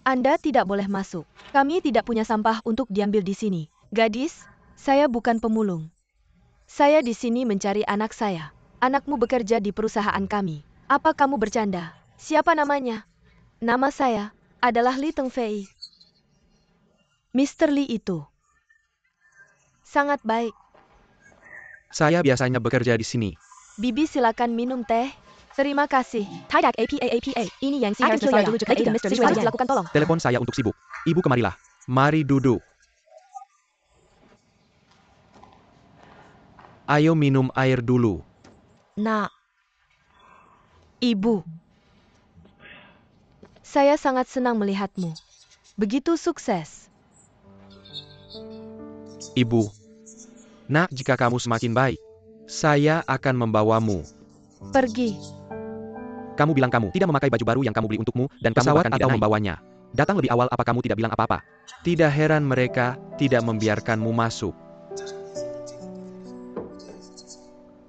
Anda tidak boleh masuk. Kami tidak punya sampah untuk diambil di sini. Gadis, saya bukan pemulung. Saya di sini mencari anak saya. Anakmu bekerja di perusahaan kami. Apa kamu bercanda? Siapa namanya? Nama saya adalah Li Tengfei. Mr. Li itu sangat baik. Saya biasanya bekerja di sini. Bibi silakan minum teh. Terima kasih. Tidak APA. Ini yang Harris Nasraya dulu juga tidak. Sesuai harus dilakukan tolong. Telepon saya untuk sibuk. Ibu kemarilah. Mari duduk. Ayo minum air dulu. Nak. Ibu. Saya sangat senang melihatmu. Begitu sukses. Ibu. Nak, jika kamu semakin baik, saya akan membawamu. Pergi. Kamu bilang kamu tidak memakai baju baru yang kamu beli untukmu, dan kamu bahkan tidak membawanya. Datang lebih awal, apa kamu tidak bilang apa-apa? Tidak heran mereka tidak membiarkanmu masuk.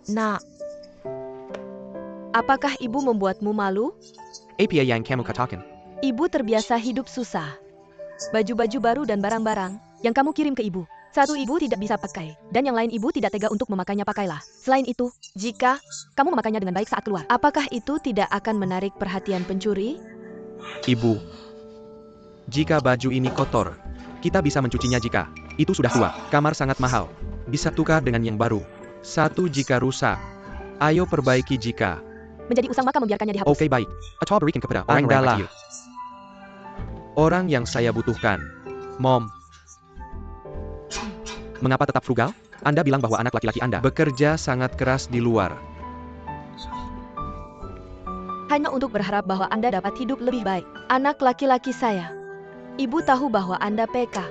Nak. Apakah ibu membuatmu malu? Apa yang kamu katakan? Ibu terbiasa hidup susah. Baju-baju baru dan barang-barang yang kamu kirim ke ibu. Satu ibu tidak bisa pakai, dan yang lain ibu tidak tega untuk memakainya pakailah. Selain itu, jika kamu memakainya dengan baik saat keluar, apakah itu tidak akan menarik perhatian pencuri? Ibu, jika baju ini kotor, kita bisa mencucinya jika itu sudah tua. Kamar sangat mahal. Bisa tukar dengan yang baru. Satu jika rusak. Ayo perbaiki jika. Menjadi usang maka membiarkannya dihapus. Oke, baik. Atau berikan kepada orang adalah orang yang saya butuhkan. Mom. Mengapa tetap frugal? Anda bilang bahwa anak laki-laki Anda bekerja sangat keras di luar. Hanya untuk berharap bahwa Anda dapat hidup lebih baik. Anak laki-laki saya. Ibu tahu bahwa Anda PK.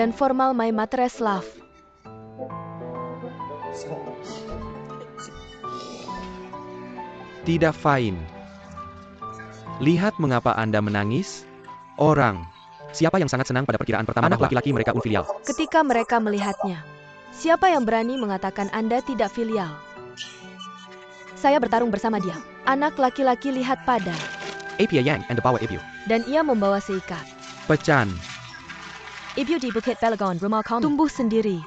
Dan formal my mattress love. Tidak fine. Lihat mengapa Anda menangis? Orang. Siapa yang sangat senang pada perkiraan pertama anak laki-laki mereka unfilial? Ketika mereka melihatnya, siapa yang berani mengatakan Anda tidak filial? Saya bertarung bersama dia. Anak laki-laki lihat pada. Apia Yang and bawa Ibu. Dan ia membawa seikat. Pecan. Ibu di Bukit Pelagon, rumah kamu tumbuh sendiri.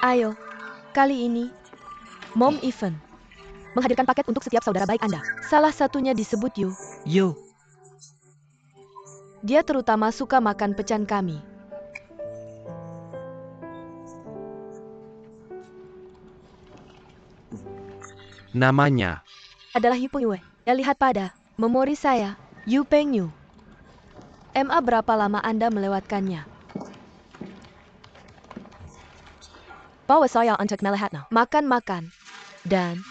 Ayo, kali ini, Mom Even menghadirkan paket untuk setiap saudara baik Anda. Salah satunya disebut Yu. Yu. Dia terutama suka makan pecan kami. Namanya adalah Yu Peng Yue. Ya, lihat pada memori saya, Yu Peng Yu. MA berapa lama Anda melewatkannya? Bawa saya untuk melihatnya. Makan-makan. Dan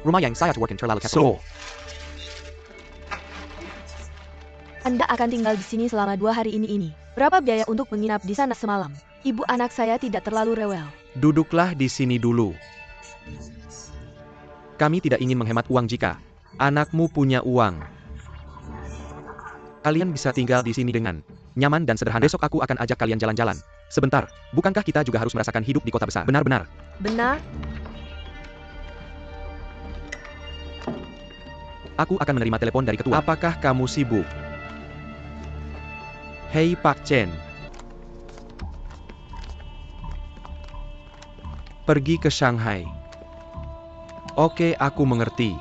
rumah yang saya workin terlalu kecil. Anda akan tinggal di sini selama 2 hari ini. Berapa biaya untuk menginap di sana semalam? Ibu anak saya tidak terlalu rewel. Duduklah di sini dulu. Kami tidak ingin menghemat uang jika anakmu punya uang. Kalian bisa tinggal di sini dengan nyaman dan sederhana. Besok aku akan ajak kalian jalan-jalan. Sebentar, bukankah kita juga harus merasakan hidup di kota besar? Benar-benar. Benar. Aku akan menerima telepon dari ketua. Apakah kamu sibuk? Hei Pak Chen. Pergi ke Shanghai. Oke, aku mengerti.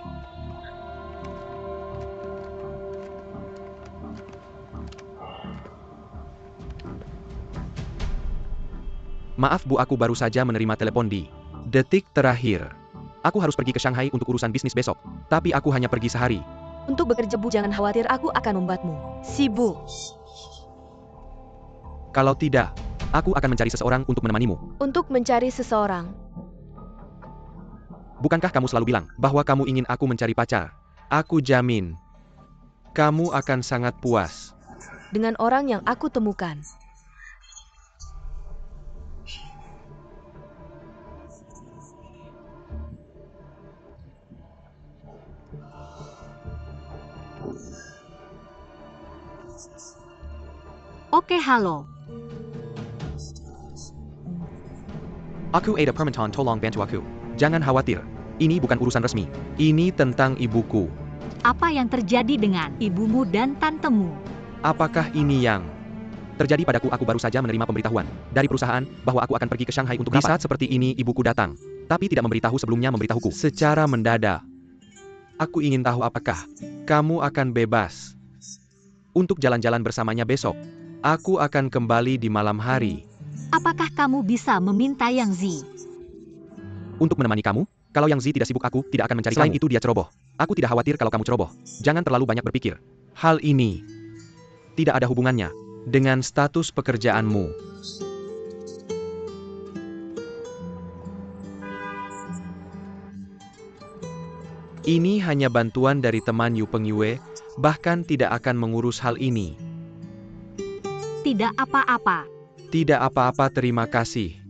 Maaf Bu, aku baru saja menerima telepon di detik terakhir. Aku harus pergi ke Shanghai untuk urusan bisnis besok. Tapi aku hanya pergi sehari. Untuk bekerja Bu, jangan khawatir, aku akan membuatmu sibuk. Kalau tidak, aku akan mencari seseorang untuk menemanimu. Untuk mencari seseorang? Bukankah kamu selalu bilang bahwa kamu ingin aku mencari pacar? Aku jamin, kamu akan sangat puas dengan orang yang aku temukan. Oke, halo. Aku ada permintaan tolong bantu aku. Jangan khawatir. Ini bukan urusan resmi. Ini tentang ibuku. Apa yang terjadi dengan ibumu dan tantemu? Apakah ini yang terjadi padaku? Aku baru saja menerima pemberitahuan dari perusahaan bahwa aku akan pergi ke Shanghai untuk rapat. Di saat seperti ini ibuku datang, tapi tidak memberitahu sebelumnya memberitahuku. Secara mendadak. Aku ingin tahu apakah kamu akan bebas untuk jalan-jalan bersamanya besok. Aku akan kembali di malam hari. Apakah kamu bisa meminta Yang Zi? Untuk menemani kamu? Kalau Yang Zi tidak sibuk aku tidak akan mencari kamu. Selain itu dia ceroboh. Aku tidak khawatir kalau kamu ceroboh. Jangan terlalu banyak berpikir. Hal ini tidak ada hubungannya dengan status pekerjaanmu. Ini hanya bantuan dari teman Yu Pengyue, bahkan tidak akan mengurus hal ini. Tidak apa-apa. Tidak apa-apa, terima kasih.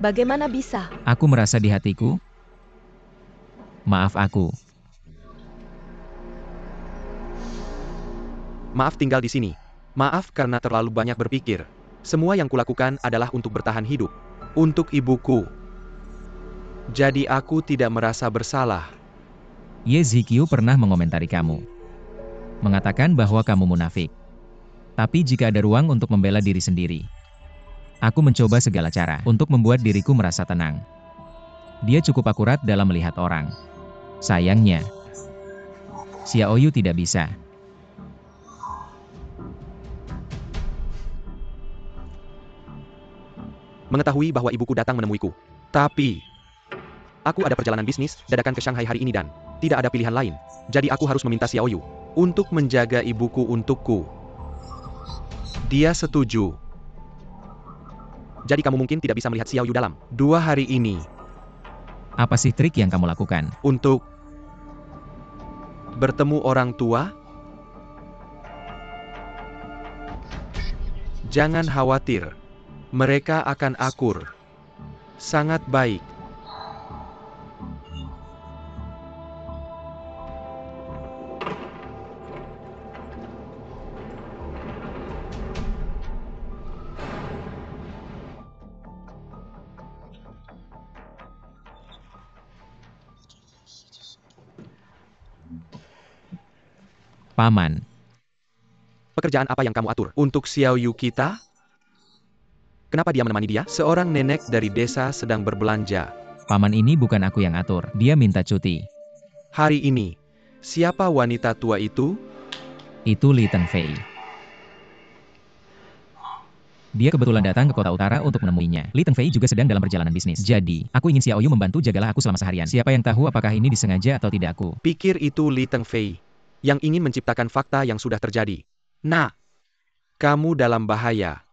Bagaimana bisa? Aku merasa di hatiku. Maaf aku. Maaf tinggal di sini. Maaf karena terlalu banyak berpikir. Semua yang kulakukan adalah untuk bertahan hidup. Untuk ibuku. Jadi aku tidak merasa bersalah. Ye Zikyu pernah mengomentari kamu. Mengatakan bahwa kamu munafik. Tapi jika ada ruang untuk membela diri sendiri, aku mencoba segala cara untuk membuat diriku merasa tenang. Dia cukup akurat dalam melihat orang. Sayangnya, Xiaoyu tidak bisa. Mengetahui bahwa ibuku datang menemuiku. Tapi, aku ada perjalanan bisnis dadakan ke Shanghai hari ini dan tidak ada pilihan lain. Jadi aku harus meminta Xiaoyu untuk menjaga ibuku untukku. Dia setuju. Jadi kamu mungkin tidak bisa melihat Xiaoyu dalam 2 hari ini. Apa sih trik yang kamu lakukan? Untuk bertemu orang tua? Jangan khawatir. Mereka akan akur. Sangat baik. Paman, Pekerjaan apa yang kamu atur untuk Xiaoyu kita? Kenapa dia menemani dia? Seorang nenek dari desa sedang berbelanja. paman ini bukan aku yang atur. Dia minta cuti. Hari ini, siapa wanita tua itu? Itu Li Tengfei. Dia kebetulan datang ke kota utara untuk menemuinya. Li Tengfei juga sedang dalam perjalanan bisnis. Jadi, aku ingin Xiaoyu membantu jagalah aku selama seharian. Siapa yang tahu apakah ini disengaja atau tidak aku? Pikir itu Li Tengfei yang ingin menciptakan fakta yang sudah terjadi. Nah, kamu dalam bahaya.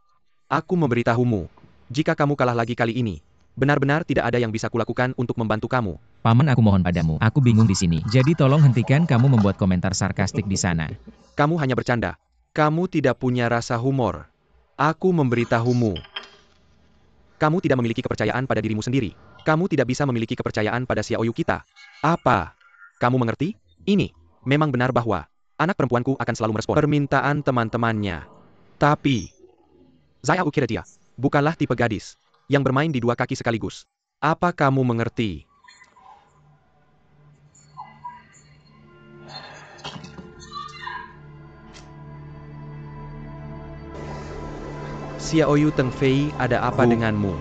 Aku memberitahumu, jika kamu kalah lagi kali ini, benar-benar tidak ada yang bisa kulakukan untuk membantu kamu. Paman, aku mohon padamu. Aku bingung di sini. Jadi tolong hentikan kamu membuat komentar sarkastik di sana. Kamu hanya bercanda. Kamu tidak punya rasa humor. Aku memberitahumu. Kamu tidak memiliki kepercayaan pada dirimu sendiri. Kamu tidak bisa memiliki kepercayaan pada Xiaoyu kita. Apa? Kamu mengerti? Ini memang benar bahwa anak perempuanku akan selalu merespon permintaan teman-temannya. Tapi Zaya ukira dia bukanlah tipe gadis yang bermain di 2 kaki sekaligus. Apa kamu mengerti? Xiaoyu Tengfei, ada apa denganmu?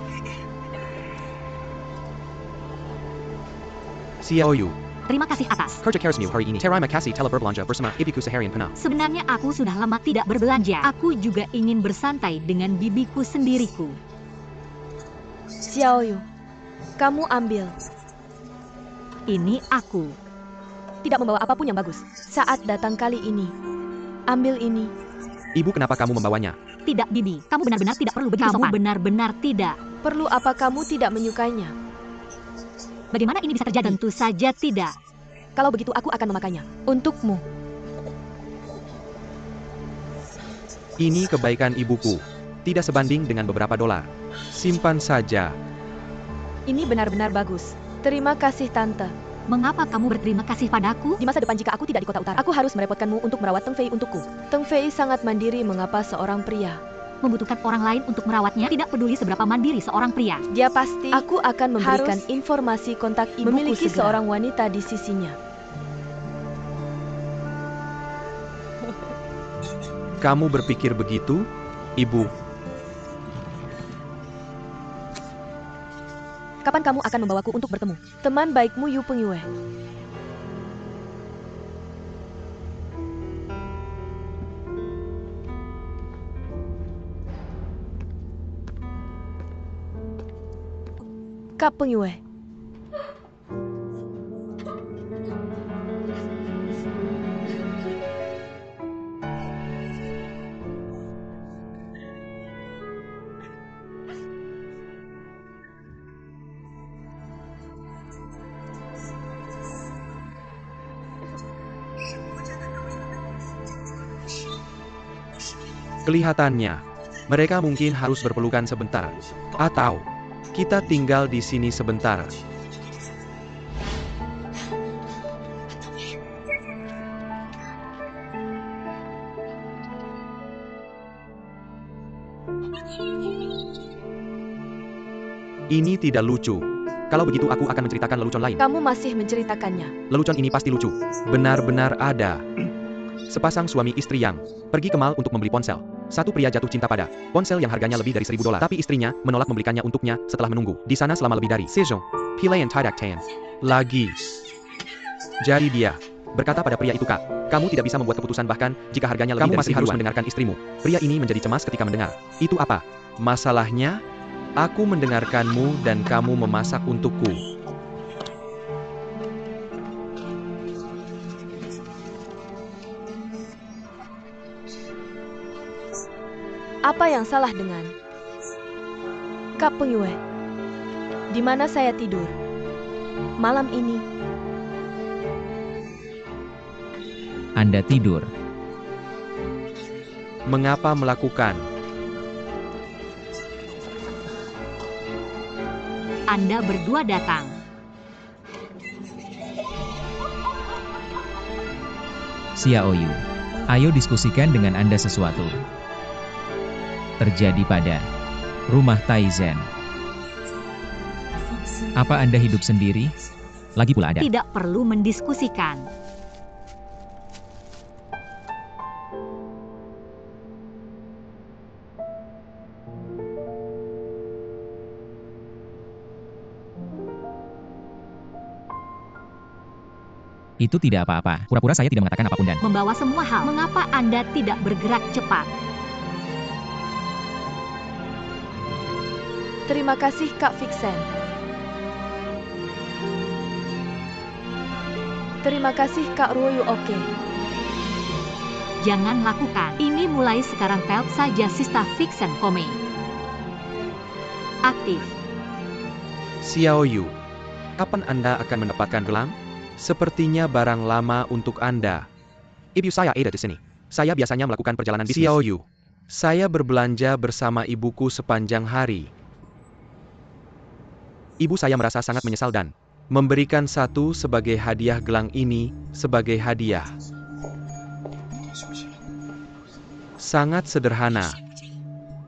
Xiaoyu, Terima kasih atas. kerja keresmu hari ini. Terima kasih telah berbelanja bersama ibuku seharian penuh. Sebenarnya aku sudah lama tidak berbelanja. Aku juga ingin bersantai dengan bibiku sendiriku. Xiaoyu, kamu ambil. Ini aku. Tidak membawa apapun yang bagus. Saat datang kali ini. Ambil ini. Ibu, kenapa kamu membawanya? Tidak, Bibi. Kamu benar-benar tidak perlu begitu Kamu sopan. Benar-benar tidak. Perlu apa kamu tidak menyukainya? Bagaimana ini bisa terjadi? Tentu saja tidak. Kalau begitu aku akan memakainya. Untukmu. Ini kebaikan ibuku. Tidak sebanding dengan beberapa dolar. Simpan saja. Ini benar-benar bagus. Terima kasih, Tante. Mengapa kamu berterima kasih padaku? Di masa depan jika aku tidak di kota utara, aku harus merepotkanmu untuk merawat Teng Fei untukku. Teng Fei sangat mandiri. Mengapa seorang pria Membutuhkan orang lain untuk merawatnya, tidak peduli seberapa mandiri seorang pria. Dia pasti aku akan memberikan informasi kontak ibuku memiliki seorang wanita di sisinya. Kamu berpikir begitu, Ibu? Kapan kamu akan membawaku untuk bertemu teman baikmu Yu Pengyue? Kak Pengyue. Kelihatannya, mereka mungkin harus berpelukan sebentar. Atau, kita tinggal di sini sebentar. Ini tidak lucu. Kalau begitu aku akan menceritakan lelucon lain. Kamu masih menceritakannya. Lelucon ini pasti lucu. Benar-benar ada. Sepasang suami istri yang pergi ke mall untuk membeli ponsel. Satu pria jatuh cinta pada ponsel yang harganya lebih dari $1.000, tapi istrinya menolak membelikannya untuknya setelah menunggu di sana selama lebih dari sejam. Pilihan tidak tan. Lagi. Jadi dia berkata pada pria itu, "Kak, kamu tidak bisa membuat keputusan bahkan jika harganya lebih dari $1.000. Kamu masih harus mendengarkan istrimu." Pria ini menjadi cemas ketika mendengar. Itu apa? Masalahnya? Aku mendengarkanmu dan kamu memasak untukku. Apa yang salah dengan Kak Pengyue? Di mana saya tidur malam ini? Anda tidur. Mengapa melakukan? Anda berdua datang. Xiaoyu. Ayo diskusikan dengan Anda sesuatu. Terjadi pada rumah Taizen. Apa Anda hidup sendiri? Lagi pula ada. Tidak perlu mendiskusikan. Itu tidak apa-apa. Pura-pura saya tidak mengatakan apapun dan Membawa semua hal. Mengapa Anda tidak bergerak cepat? Terima kasih Kak Vixen. Terima kasih Kak Ruoyu. Oke. Jangan lakukan. Ini mulai sekarang. Help saja Sista Vixen Kome. Aktif. Xiaoyu, kapan Anda akan mendapatkan gelang? Sepertinya barang lama untuk Anda. Ibu saya ada di sini. Saya biasanya melakukan perjalanan bisnis. Xiaoyu, saya berbelanja bersama ibuku sepanjang hari. Ibu saya merasa sangat menyesal dan memberikan satu sebagai hadiah gelang ini sebagai hadiah. Sangat sederhana.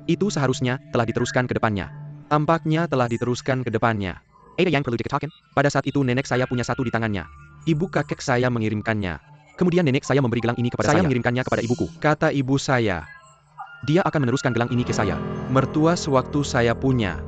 Itu seharusnya telah diteruskan ke depannya. Tampaknya telah diteruskan ke depannya. Ada yang perlu diketahui. Pada saat itu nenek saya punya satu di tangannya. Ibu kakek saya mengirimkannya. Kemudian nenek saya memberi gelang ini kepada saya. Saya mengirimkannya kepada ibuku. Kata ibu saya, dia akan meneruskan gelang ini ke saya. Mertua sewaktu saya punya.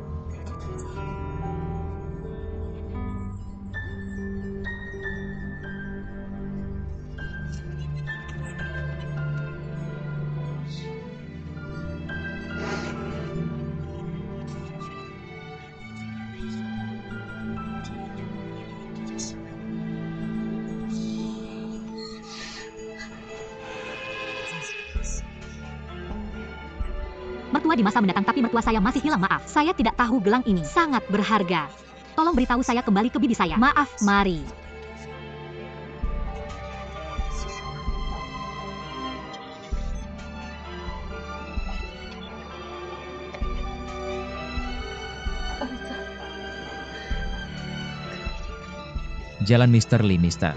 mertua di masa mendatang, tapi mertua saya masih hilang. Maaf, saya tidak tahu gelang ini sangat berharga. Tolong beritahu saya kembali ke bibi saya. Maaf, mari. Jalan Mr. Lee, Mister.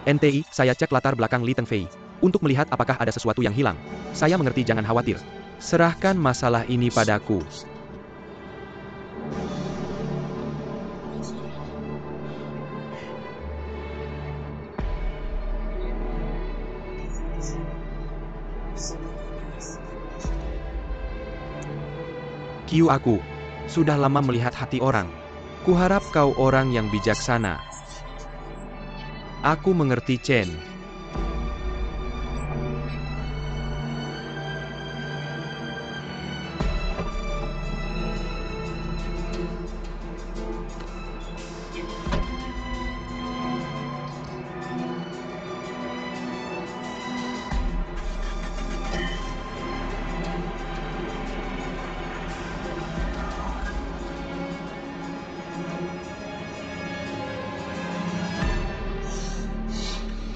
NTI, saya cek latar belakang Li Tengfei untuk melihat apakah ada sesuatu yang hilang. Saya mengerti, jangan khawatir. Serahkan masalah ini padaku. Kiu, aku sudah lama melihat hati orang. Kuharap kau orang yang bijaksana. Aku mengerti, Chen.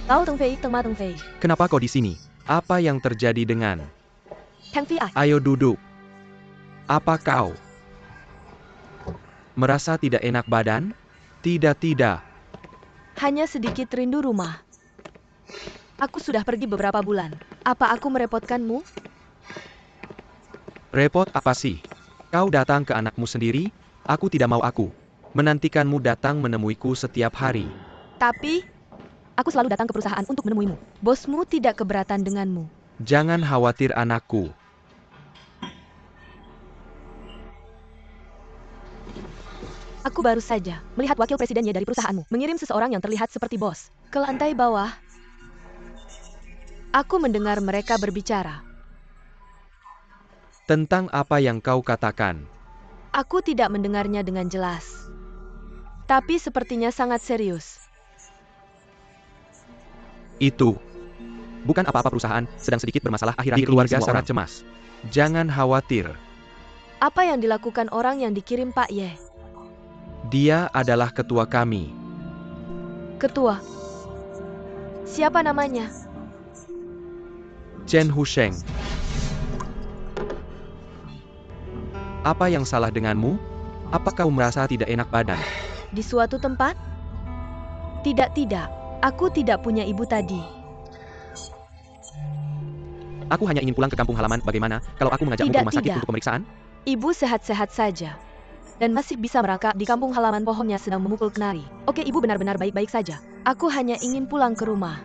Tao Tengfei, Tengma Tengfei. Kenapa kau di sini? Apa yang terjadi dengan? Tengfei ah. Ayo duduk. Apa kau merasa tidak enak badan? Tidak. Hanya sedikit rindu rumah. Aku sudah pergi beberapa bulan. Apa aku merepotkanmu? Repot apa sih? Kau datang ke anakmu sendiri? Aku tidak mau menantikanmu datang menemuiku setiap hari. Tapi aku selalu datang ke perusahaan untuk menemuimu. Bosmu tidak keberatan denganmu. Jangan khawatir, anakku. Aku baru saja melihat wakil presidennya dari perusahaanmu mengirim seseorang yang terlihat seperti bos ke lantai bawah. Aku mendengar mereka berbicara. Tentang apa yang kau katakan? Aku tidak mendengarnya dengan jelas. Tapi sepertinya sangat serius. Itu bukan apa-apa, perusahaan sedang sedikit bermasalah akhir-akhir. Keluarga sangat cemas. Jangan khawatir. Apa yang dilakukan orang yang dikirim Pak Ye? Dia adalah ketua kami. Ketua? Siapa namanya? Chen Husheng. Apa yang salah denganmu? Apa kau merasa tidak enak badan? Di suatu tempat? Tidak. Aku tidak punya ibu tadi. Aku hanya ingin pulang ke kampung halaman. Bagaimana kalau aku mengajakmu ke rumah sakit untuk pemeriksaan? Ibu sehat-sehat saja. Dan masih bisa merangkak di kampung halaman, pohonnya sedang memukul kenari. Oke, ibu benar-benar baik-baik saja. Aku hanya ingin pulang ke rumah.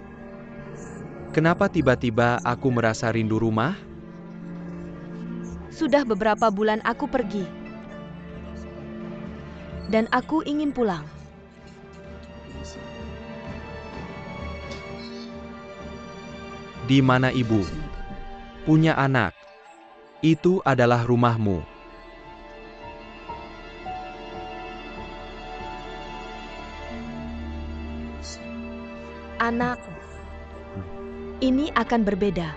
Kenapa tiba-tiba aku merasa rindu rumah? Sudah beberapa bulan aku pergi. Dan aku ingin pulang. Di mana ibu punya anak? Itu adalah rumahmu. Anak, ini akan berbeda.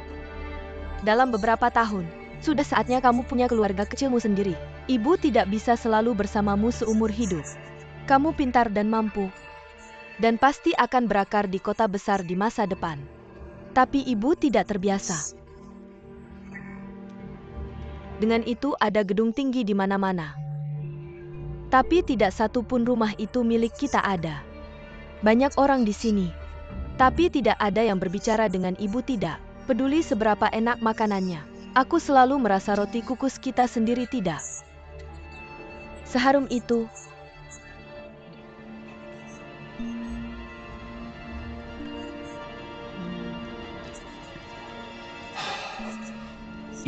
Dalam beberapa tahun, sudah saatnya kamu punya keluarga kecilmu sendiri. Ibu tidak bisa selalu bersamamu seumur hidup. Kamu pintar dan mampu, dan pasti akan berakar di kota besar di masa depan. Tapi ibu tidak terbiasa. Dengan itu ada gedung tinggi di mana-mana. Tapi tidak satu pun rumah itu milik kita ada. Banyak orang di sini. Tapi tidak ada yang berbicara dengan ibu, tidak peduli seberapa enak makanannya. Aku selalu merasa roti kukus kita sendiri tidak seharum itu.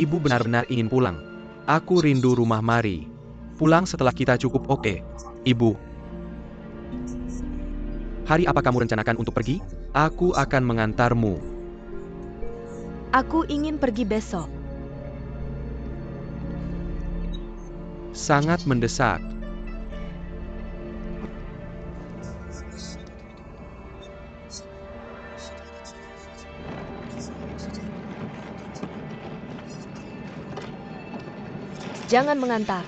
Ibu benar-benar ingin pulang. Aku rindu rumah, mari pulang setelah kita cukup oke. Ibu, hari apa kamu rencanakan untuk pergi? Aku akan mengantarmu. Aku ingin pergi besok. Sangat mendesak. Jangan mengantar.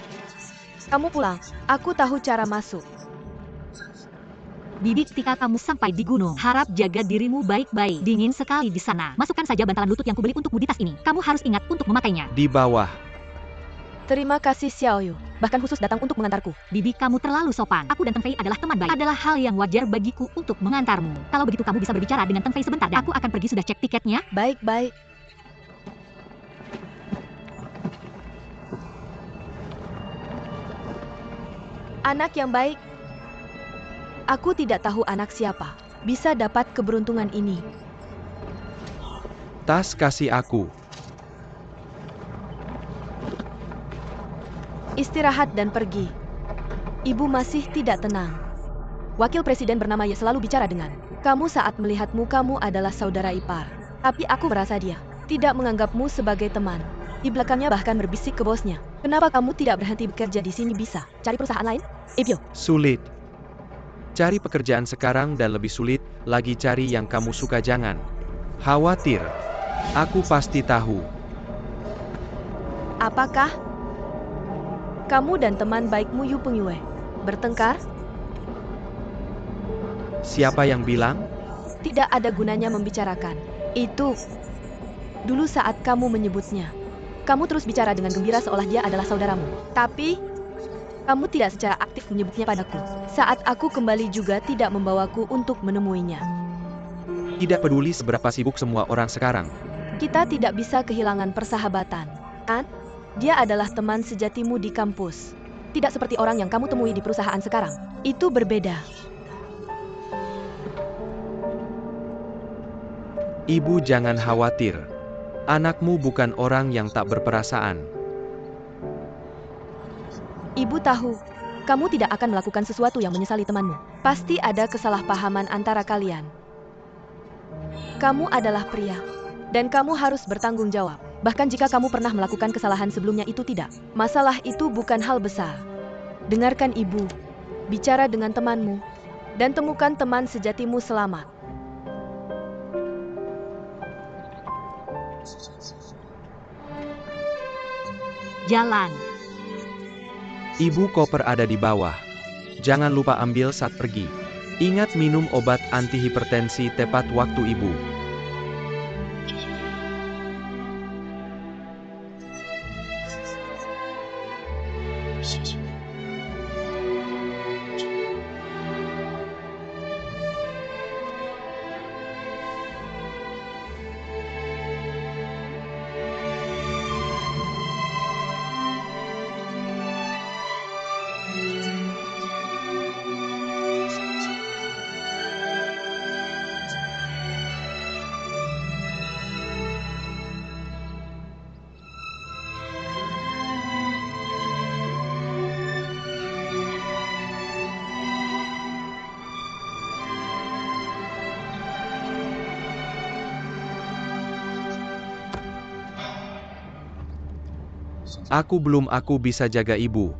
Kamu pulang. Aku tahu cara masuk. Bibi, ketika kamu sampai di gunung, harap jaga dirimu baik-baik. Dingin sekali di sana. Masukkan saja bantalan lutut yang kubeli untukmu di tas ini. Kamu harus ingat untuk memakainya. Di bawah. Terima kasih Xiaoyu. Bahkan khusus datang untuk mengantarku. Bibi, kamu terlalu sopan. Aku dan Teng Fei adalah teman baik. Adalah hal yang wajar bagiku untuk mengantarmu. Kalau begitu kamu bisa berbicara dengan Teng Fei sebentar dan aku akan pergi. Sudah cek tiketnya? Baik-baik. Anak yang baik. Aku tidak tahu anak siapa. Bisa dapat keberuntungan ini. Tas kasih aku. Istirahat dan pergi. Ibu masih tidak tenang. Wakil Presiden bernama Ye selalu bicara dengan kamu saat melihatmu kamu adalah saudara ipar. Tapi aku merasa dia tidak menganggapmu sebagai teman. Di belakangnya bahkan berbisik ke bosnya. Kenapa kamu tidak berhenti bekerja di sini bisa? Cari perusahaan lain? Ipyo. Sulit. Cari pekerjaan sekarang dan lebih sulit lagi cari yang kamu suka jangan. Khawatir. Aku pasti tahu. Apakah kamu dan teman baikmu Yu Pengyue bertengkar? Siapa yang bilang? Tidak ada gunanya membicarakan. Itu. Dulu saat kamu menyebutnya. Kamu terus bicara dengan gembira seolah dia adalah saudaramu. Tapi, kamu tidak secara aktif menyebutnya padaku. Saat aku kembali juga tidak membawaku untuk menemuinya. Tidak peduli seberapa sibuk semua orang sekarang. Kita tidak bisa kehilangan persahabatan, kan? Dia adalah teman sejatimu di kampus. Tidak seperti orang yang kamu temui di perusahaan sekarang. Itu berbeda. Ibu jangan khawatir. Anakmu bukan orang yang tak berperasaan. Ibu tahu, kamu tidak akan melakukan sesuatu yang menyesali temanmu. Pasti ada kesalahpahaman antara kalian. Kamu adalah pria, dan kamu harus bertanggung jawab. Bahkan jika kamu pernah melakukan kesalahan sebelumnya itu tidak. Masalah itu bukan hal besar. Dengarkan ibu, bicara dengan temanmu, dan temukan teman sejatimu selamat. Jalan. Ibu koper ada di bawah. Jangan lupa ambil saat pergi. Ingat minum obat antihipertensi tepat waktu ibu. Aku bisa jaga ibu.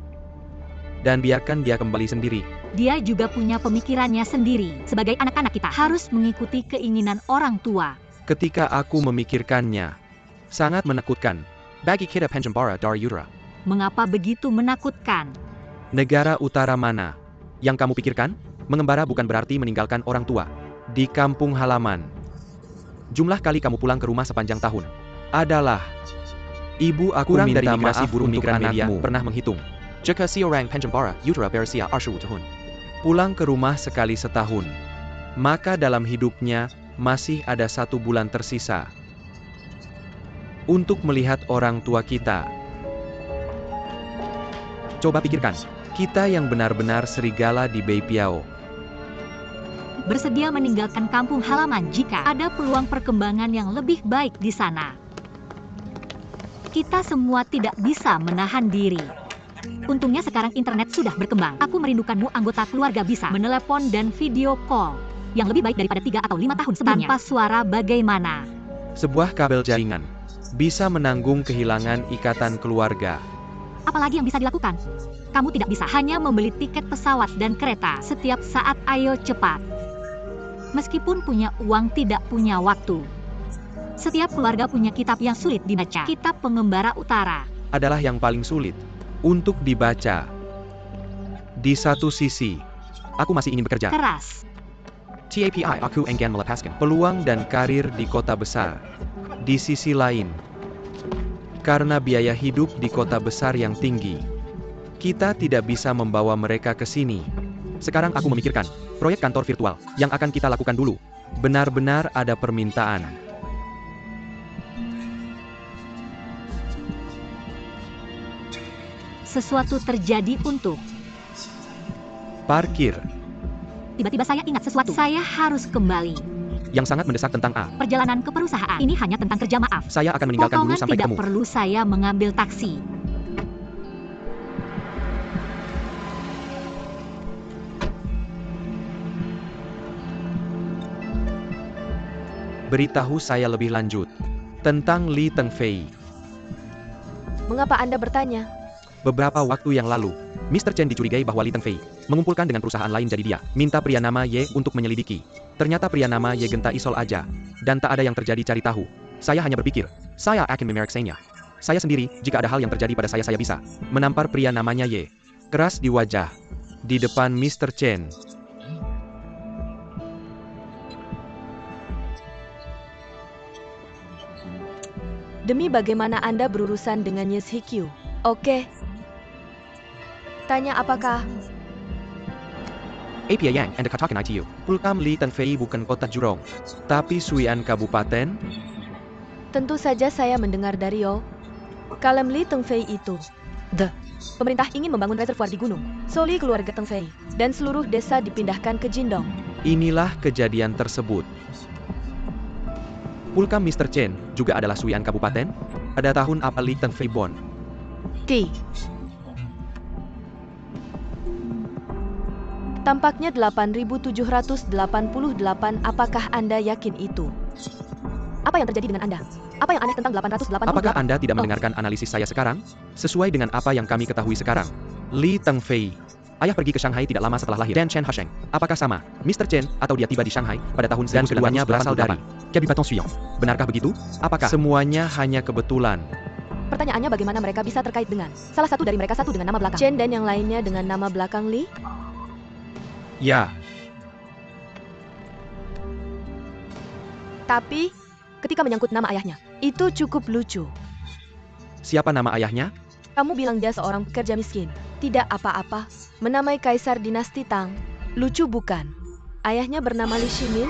Dan biarkan dia kembali sendiri. Dia juga punya pemikirannya sendiri. Sebagai anak-anak kita harus mengikuti keinginan orang tua. Ketika aku memikirkannya, sangat menakutkan. Bagi kita penjembara dari Udara. Mengapa begitu menakutkan? Negara utara mana? Yang kamu pikirkan? Mengembara bukan berarti meninggalkan orang tua. Di kampung halaman. Jumlah kali kamu pulang ke rumah sepanjang tahun adalah... Ibu, aku kurang minta dari migrasi maaf buruh untuk migran media anakmu. Pernah menghitung. Jika seorang penjembara Udara berusia 25 tahun pulang ke rumah sekali setahun, maka dalam hidupnya masih ada 1 bulan tersisa untuk melihat orang tua kita. Coba pikirkan, kita yang benar-benar serigala di Beipiao. Bersedia meninggalkan kampung halaman jika ada peluang perkembangan yang lebih baik di sana. Kita semua tidak bisa menahan diri. Untungnya sekarang internet sudah berkembang. Aku merindukanmu, anggota keluarga bisa menelepon dan video call. Yang lebih baik daripada 3 atau 5 tahun sebelumnya. Tanpa suara bagaimana? Sebuah kabel jaringan bisa menanggung kehilangan ikatan keluarga. Apalagi yang bisa dilakukan? Kamu tidak bisa hanya membeli tiket pesawat dan kereta setiap saat. Ayo cepat. Meskipun punya uang, tidak punya waktu. Setiap keluarga punya kitab yang sulit dibaca. Kitab Pengembara Utara Adalah yang paling sulit untuk dibaca. Di satu sisi, aku masih ingin bekerja. keras. Tapi aku enggan melepaskan peluang dan karir di kota besar. Di sisi lain, karena biaya hidup di kota besar yang tinggi, kita tidak bisa membawa mereka ke sini. Sekarang aku memikirkan proyek kantor virtual yang akan kita lakukan dulu. Benar-benar ada permintaan. Sesuatu terjadi untuk... Parkir Tiba-tiba saya ingat sesuatu. Saya harus kembali. yang sangat mendesak tentang A. Perjalanan ke perusahaan. Ini hanya tentang kerja, maaf. Saya akan meninggalkan dulu Potongan sampai tidak ketemu. perlu saya mengambil taksi. Beritahu saya lebih lanjut tentang Li Tengfei. Mengapa Anda bertanya? Beberapa waktu yang lalu, Mr. Chen dicurigai bahwa Li Tengfei mengumpulkan dengan perusahaan lain, jadi dia minta pria nama Ye untuk menyelidiki. Ternyata pria nama Ye genta isol aja, dan tak ada yang terjadi. Cari tahu. Saya hanya berpikir, saya akan memeriksanya. Saya sendiri, jika ada hal yang terjadi pada saya bisa menampar pria namanya Ye. Keras di wajah, di depan Mr. Chen. Demi bagaimana Anda berurusan dengan Yes Hikyu? Oke. Tanya apakah... Apia Yang and Katakan ITU. Pulkam Li Tengfei bukan kota Jurong, tapi Suian Kabupaten. Tentu saja saya mendengar dari Yo. Kalem Li Tengfei itu. Pemerintah ingin membangun reservoir di gunung. Soli keluarga Tengfei. Dan seluruh desa dipindahkan ke Jindong. Inilah kejadian tersebut. Pulkam Mr. Chen juga adalah Suian Kabupaten. Pada tahun apa Li Tengfei Bon? Tampaknya 8.788. Apakah Anda yakin itu? Apa yang terjadi dengan Anda? Apa yang aneh tentang 888? Apakah Anda tidak mendengarkan analisis saya sekarang? Sesuai dengan apa yang kami ketahui sekarang, Li Tengfei, ayah pergi ke Shanghai tidak lama setelah lahir. Dan Chen Hasheng, apakah sama? Mr. Chen atau dia tiba di Shanghai pada tahun 1988? Dan keduanya berasal dari Kabupaten Suyong. Benarkah begitu? Apakah semuanya hanya kebetulan? Pertanyaannya bagaimana mereka bisa terkait dengan salah satu dari mereka satu dengan nama belakang Chen dan yang lainnya dengan nama belakang Li? Ya, Tapi, ketika menyangkut nama ayahnya, itu cukup lucu. siapa nama ayahnya? Kamu bilang dia seorang pekerja miskin. Tidak apa-apa. Menamai kaisar dinasti Tang. Lucu bukan? Ayahnya bernama Li Shimin?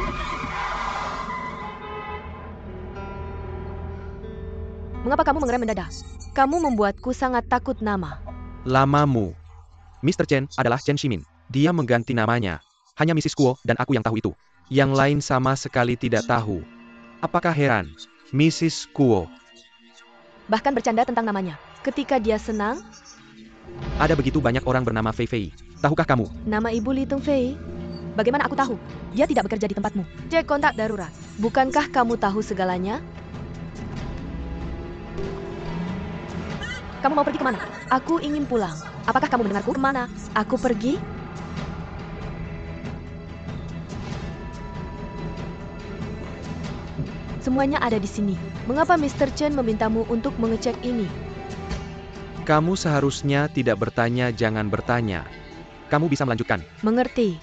Mengapa kamu mengerem mendadak? Kamu membuatku sangat takut nama. Lamamu. Mr. Chen adalah Chen Shimin. Dia mengganti namanya. Hanya Mrs. Kuo dan aku yang tahu itu. Yang lain sama sekali tidak tahu. Apakah heran? Mrs. Kuo. Bahkan bercanda tentang namanya. Ketika dia senang, Ada begitu banyak orang bernama Fei Fei. Tahukah kamu? nama ibu Li Tengfei. Bagaimana aku tahu? Dia tidak bekerja di tempatmu. Cek kontak darurat. Bukankah kamu tahu segalanya? Kamu mau pergi kemana? Aku ingin pulang. Apakah kamu mendengarku? Kemana? Aku pergi? Semuanya ada di sini. Mengapa Mr. Chen memintamu untuk mengecek ini? Kamu seharusnya tidak bertanya, jangan bertanya. Kamu bisa melanjutkan. Mengerti.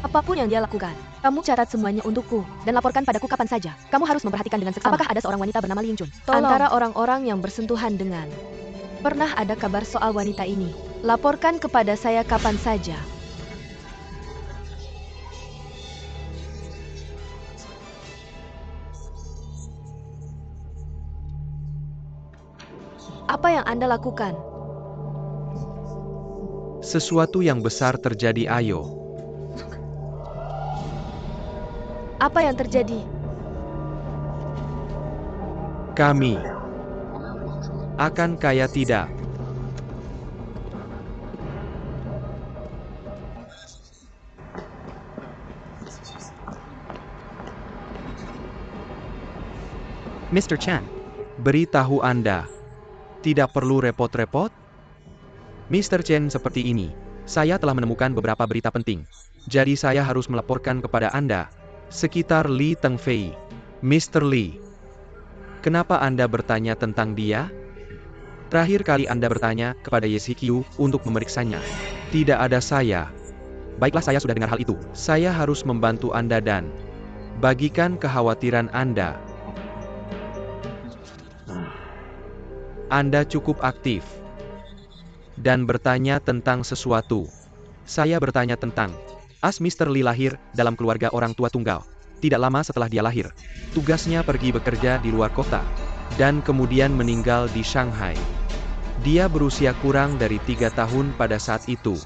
Apapun yang dia lakukan, kamu catat semuanya untukku, dan laporkan padaku kapan saja. Kamu harus memperhatikan dengan seksama. Apakah ada seorang wanita bernama Lin Chun? Antara orang-orang yang bersentuhan dengan... Pernah ada kabar soal wanita ini? Laporkan kepada saya kapan saja. Apa yang Anda lakukan? Sesuatu yang besar terjadi, Ayo. Apa yang terjadi? Kami akan kaya tidak? Mr. Chan, Beritahu Anda. Tidak perlu repot-repot? Mr. Chen, seperti ini. Saya telah menemukan beberapa berita penting. Jadi saya harus melaporkan kepada Anda. Sekitar Li Tengfei. Mr. Li. Kenapa Anda bertanya tentang dia? Terakhir kali Anda bertanya kepada Ye Zhiqiu untuk memeriksanya. Tidak ada saya. Baiklah, saya sudah dengar hal itu. Saya harus membantu Anda dan bagikan kekhawatiran Anda. Anda cukup aktif dan bertanya tentang sesuatu. Saya bertanya tentang Mr. Li lahir dalam keluarga orang tua tunggal. Tidak lama setelah dia lahir, tugasnya pergi bekerja di luar kota dan kemudian meninggal di Shanghai. Dia berusia kurang dari 3 tahun pada saat itu.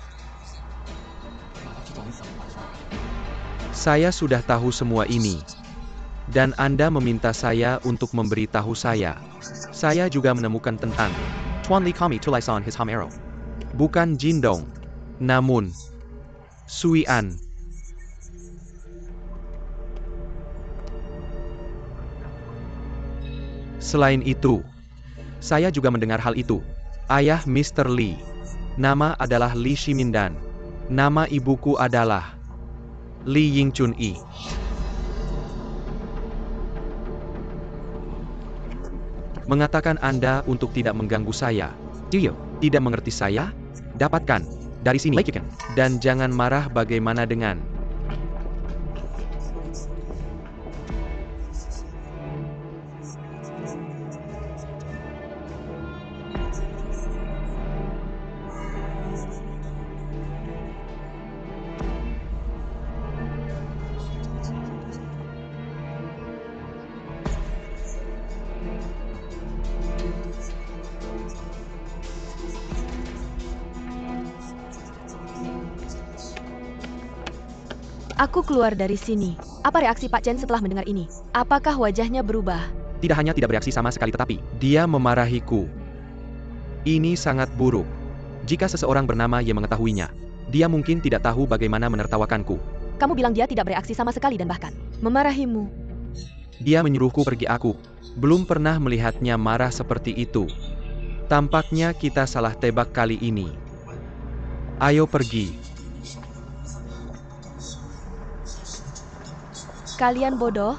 Saya sudah tahu semua ini. Dan Anda meminta saya untuk memberitahu saya. Saya juga menemukan tentang Tuan Li Kami tulisan his ham arrow. Bukan Jindong, namun Sui An. Selain itu, saya juga mendengar hal itu. Ayah Mr. Li. Nama adalah Li Shimindan. Nama ibuku adalah Li Yingchun-i. Mengatakan Anda untuk tidak mengganggu saya. Tidak mengerti saya? Dapatkan dari sini. Dan jangan marah. Bagaimana dengan Aku keluar dari sini. Apa reaksi Pak Chen setelah mendengar ini? Apakah wajahnya berubah? tidak hanya tidak bereaksi sama sekali, tetapi dia memarahiku. Ini sangat buruk. Jika seseorang bernama Ye mengetahuinya, dia mungkin tidak tahu bagaimana menertawakanku. Kamu bilang dia tidak bereaksi sama sekali dan bahkan memarahimu. Dia menyuruhku pergi. Aku belum pernah melihatnya marah seperti itu. Tampaknya kita salah tebak kali ini. Ayo pergi. Kalian bodoh?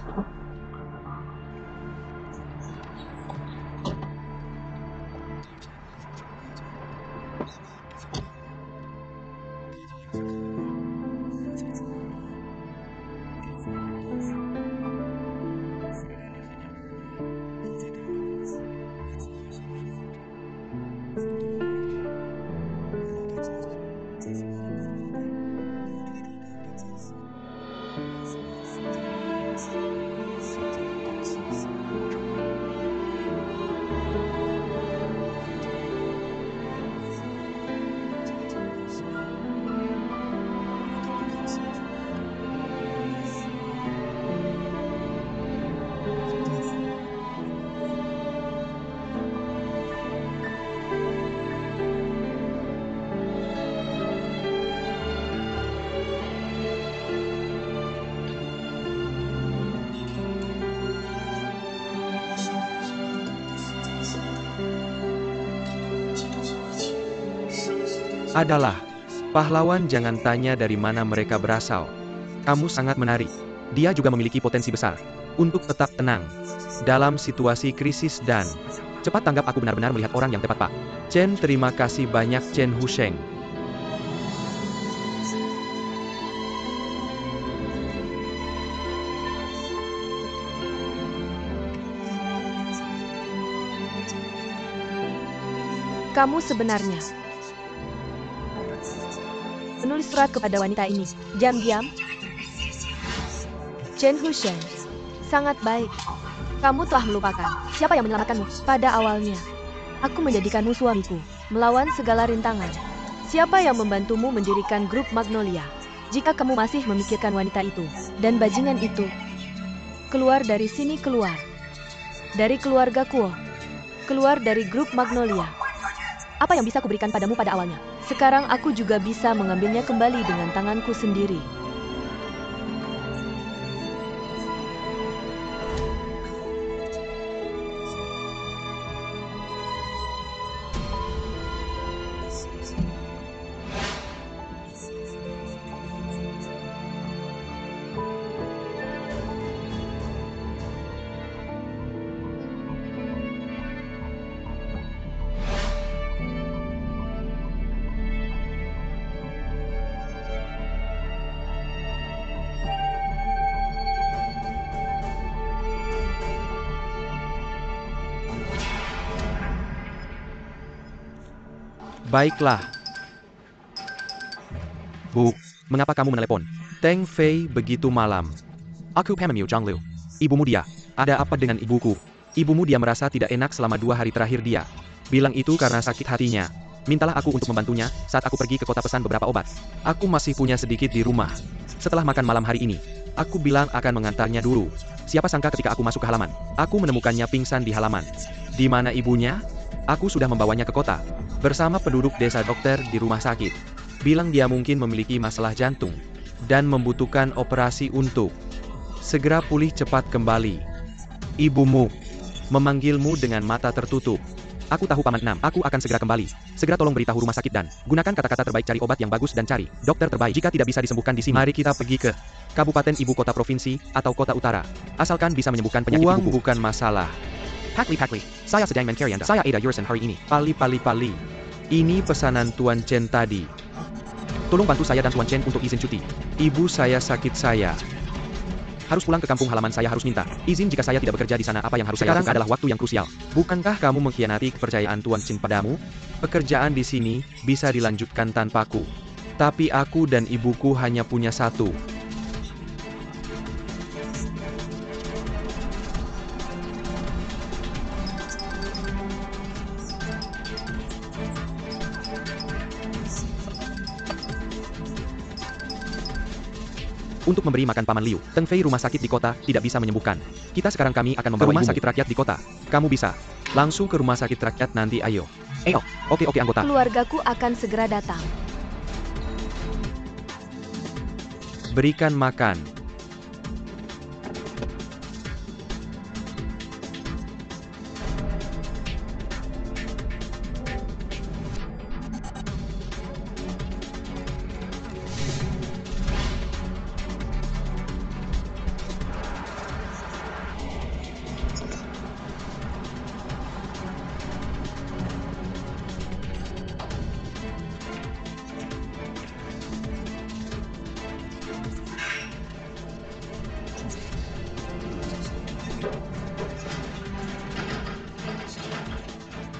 Adalah pahlawan. Jangan tanya dari mana mereka berasal. Kamu sangat menarik. Dia juga memiliki potensi besar untuk tetap tenang dalam situasi krisis dan cepat tanggap. Aku benar-benar melihat orang yang tepat, Pak Chen. Terima kasih banyak, Chen Husheng. Kamu sebenarnya menulis surat kepada wanita ini, diam-diam? Chen Husheng, sangat baik. Kamu telah melupakan siapa yang menyelamatkanmu pada awalnya. Aku menjadikanmu suamiku, melawan segala rintangan. Siapa yang membantumu mendirikan grup Magnolia? Jika kamu masih memikirkan wanita itu, dan bajingan itu, keluar dari sini, keluar. Dari keluarga Kuo. Keluar dari grup Magnolia. Apa yang bisa kuberikan padamu pada awalnya? Sekarang aku juga bisa mengambilnya kembali dengan tanganku sendiri. Baiklah. Bu, mengapa kamu menelepon? Teng Fei begitu malam. Aku Pamamiu Zhang Liu. Ibumu dia. Ada apa dengan ibuku? Ibumu dia merasa tidak enak selama 2 hari terakhir dia. Bilang itu karena sakit hatinya. Mintalah aku untuk membantunya saat aku pergi ke kota pesan beberapa obat. Aku masih punya sedikit di rumah. Setelah makan malam hari ini, aku bilang akan mengantarnya dulu. Siapa sangka ketika aku masuk ke halaman, aku menemukannya pingsan di halaman. Di mana ibunya? Aku sudah membawanya ke kota, bersama penduduk desa dokter di rumah sakit. Bilang dia mungkin memiliki masalah jantung, dan membutuhkan operasi untuk segera pulih cepat kembali. Ibumu memanggilmu dengan mata tertutup. Aku tahu Paman 6, aku akan segera kembali. Segera tolong beritahu rumah sakit dan gunakan kata-kata terbaik, cari obat yang bagus dan cari dokter terbaik. Jika tidak bisa disembuhkan di sini, mari kita pergi ke kabupaten ibu kota provinsi atau kota utara. Asalkan bisa menyembuhkan penyakit Uang ibuku. Bukan masalah. Pakli, saya sedang mencari Anda. Saya Ada Yursen hari ini. Pali. Ini pesanan Tuan Chen tadi. Tolong bantu saya dan Tuan Chen untuk izin cuti. Ibu saya sakit, saya harus pulang ke kampung halaman, saya harus minta izin jika saya tidak bekerja di sana. Apa yang harus saya lakukan adalah waktu yang krusial. Bukankah kamu mengkhianati kepercayaan Tuan Chen padamu? Pekerjaan di sini bisa dilanjutkan tanpaku. Tapi aku dan ibuku hanya punya satu. Untuk memberi makan Paman Liu, Teng Fei rumah sakit di kota tidak bisa menyembuhkan. Kita kami akan membawa rumah sakit rakyat di kota. Kamu bisa langsung ke rumah sakit rakyat nanti, ayo. Oke anggota. Keluargaku akan segera datang. Berikan makan.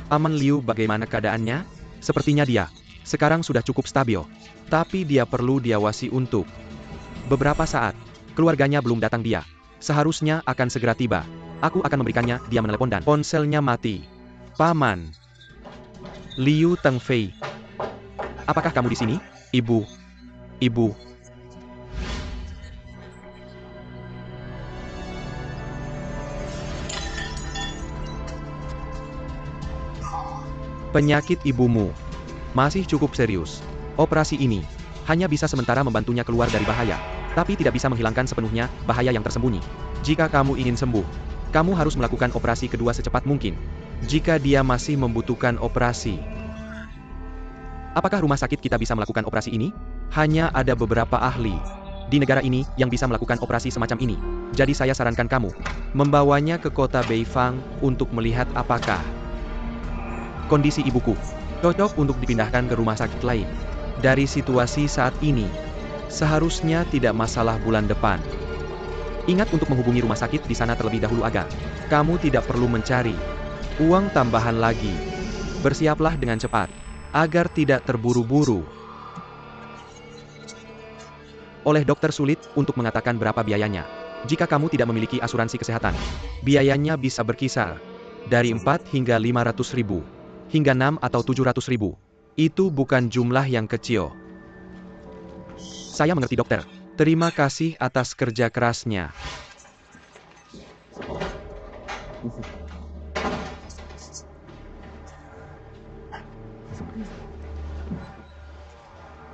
Paman Liu bagaimana keadaannya? Sepertinya dia sekarang sudah cukup stabil. Tapi dia perlu diawasi untuk beberapa saat. Keluarganya belum datang, dia seharusnya akan segera tiba. Aku akan memberikannya. Dia menelepon dan ponselnya mati. Paman Liu Teng Fei. Apakah kamu di sini? Ibu. Penyakit ibumu masih cukup serius. Operasi ini hanya bisa sementara membantunya keluar dari bahaya, tapi tidak bisa menghilangkan sepenuhnya bahaya yang tersembunyi. Jika kamu ingin sembuh, kamu harus melakukan operasi kedua secepat mungkin. Jika dia masih membutuhkan operasi, apakah rumah sakit kita bisa melakukan operasi ini? Hanya ada beberapa ahli di negara ini yang bisa melakukan operasi semacam ini. Jadi saya sarankan kamu membawanya ke kota Beifang untuk melihat apakah kondisi ibuku cocok untuk dipindahkan ke rumah sakit lain. Dari situasi saat ini, seharusnya tidak masalah bulan depan. Ingat untuk menghubungi rumah sakit di sana terlebih dahulu agar kamu tidak perlu mencari uang tambahan lagi. Bersiaplah dengan cepat, agar tidak terburu-buru. Oleh dokter sulit untuk mengatakan berapa biayanya. Jika kamu tidak memiliki asuransi kesehatan, biayanya bisa berkisar dari 4 hingga 500 ribu. hingga 6 atau 700 ribu. Itu bukan jumlah yang kecil. Saya mengerti dokter. Terima kasih atas kerja kerasnya.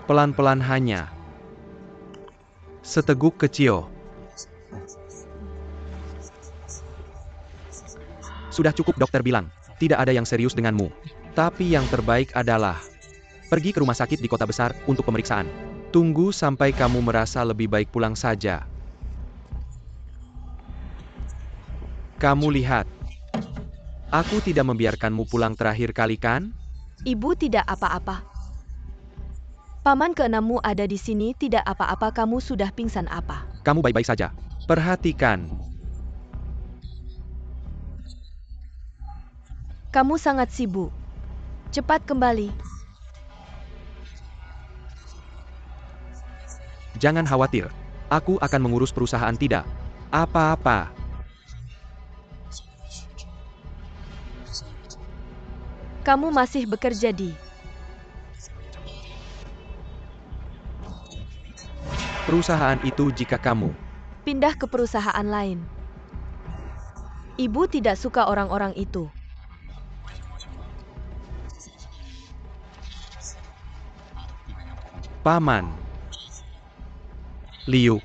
Pelan-pelan hanya. Seteguk kecil. Sudah cukup, dokter bilang. Tidak ada yang serius denganmu. Tapi yang terbaik adalah pergi ke rumah sakit di kota besar untuk pemeriksaan. Tunggu sampai kamu merasa lebih baik pulang saja. Kamu lihat. Aku tidak membiarkanmu pulang terakhir kali, kan? Ibu tidak apa-apa. Paman keenammu ada di sini, tidak apa-apa. Kamu sudah pingsan apa? Kamu baik-baik saja. Perhatikan. Kamu sangat sibuk. Cepat kembali. Jangan khawatir. Aku akan mengurus perusahaan tidak apa-apa. Kamu masih bekerja di perusahaan itu jika kamu pindah ke perusahaan lain. Ibu tidak suka orang-orang itu. Paman Liu,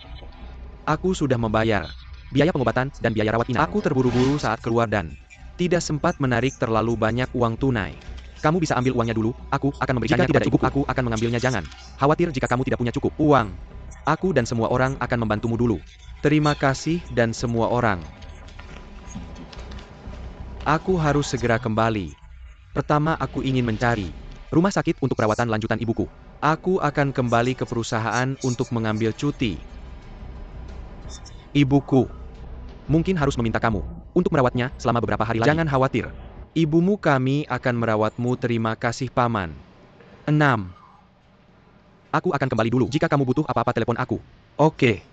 aku sudah membayar biaya pengobatan dan biaya rawat inap. Aku terburu-buru saat keluar dan tidak sempat menarik terlalu banyak uang tunai. Kamu bisa ambil uangnya dulu, aku akan memberikannya. Jika tidak cukup, aku akan mengambilnya. Jangan khawatir jika kamu tidak punya cukup uang. Aku dan semua orang akan membantumu dulu. Terima kasih dan semua orang. Aku harus segera kembali. Pertama aku ingin mencari rumah sakit untuk perawatan lanjutan ibuku. Aku akan kembali ke perusahaan untuk mengambil cuti. Ibuku mungkin harus meminta kamu untuk merawatnya selama beberapa hari lagi. Jangan khawatir. Ibumu kami akan merawatmu. Terima kasih, Paman. 6. Aku akan kembali dulu. Jika kamu butuh apa-apa, telepon aku. Oke.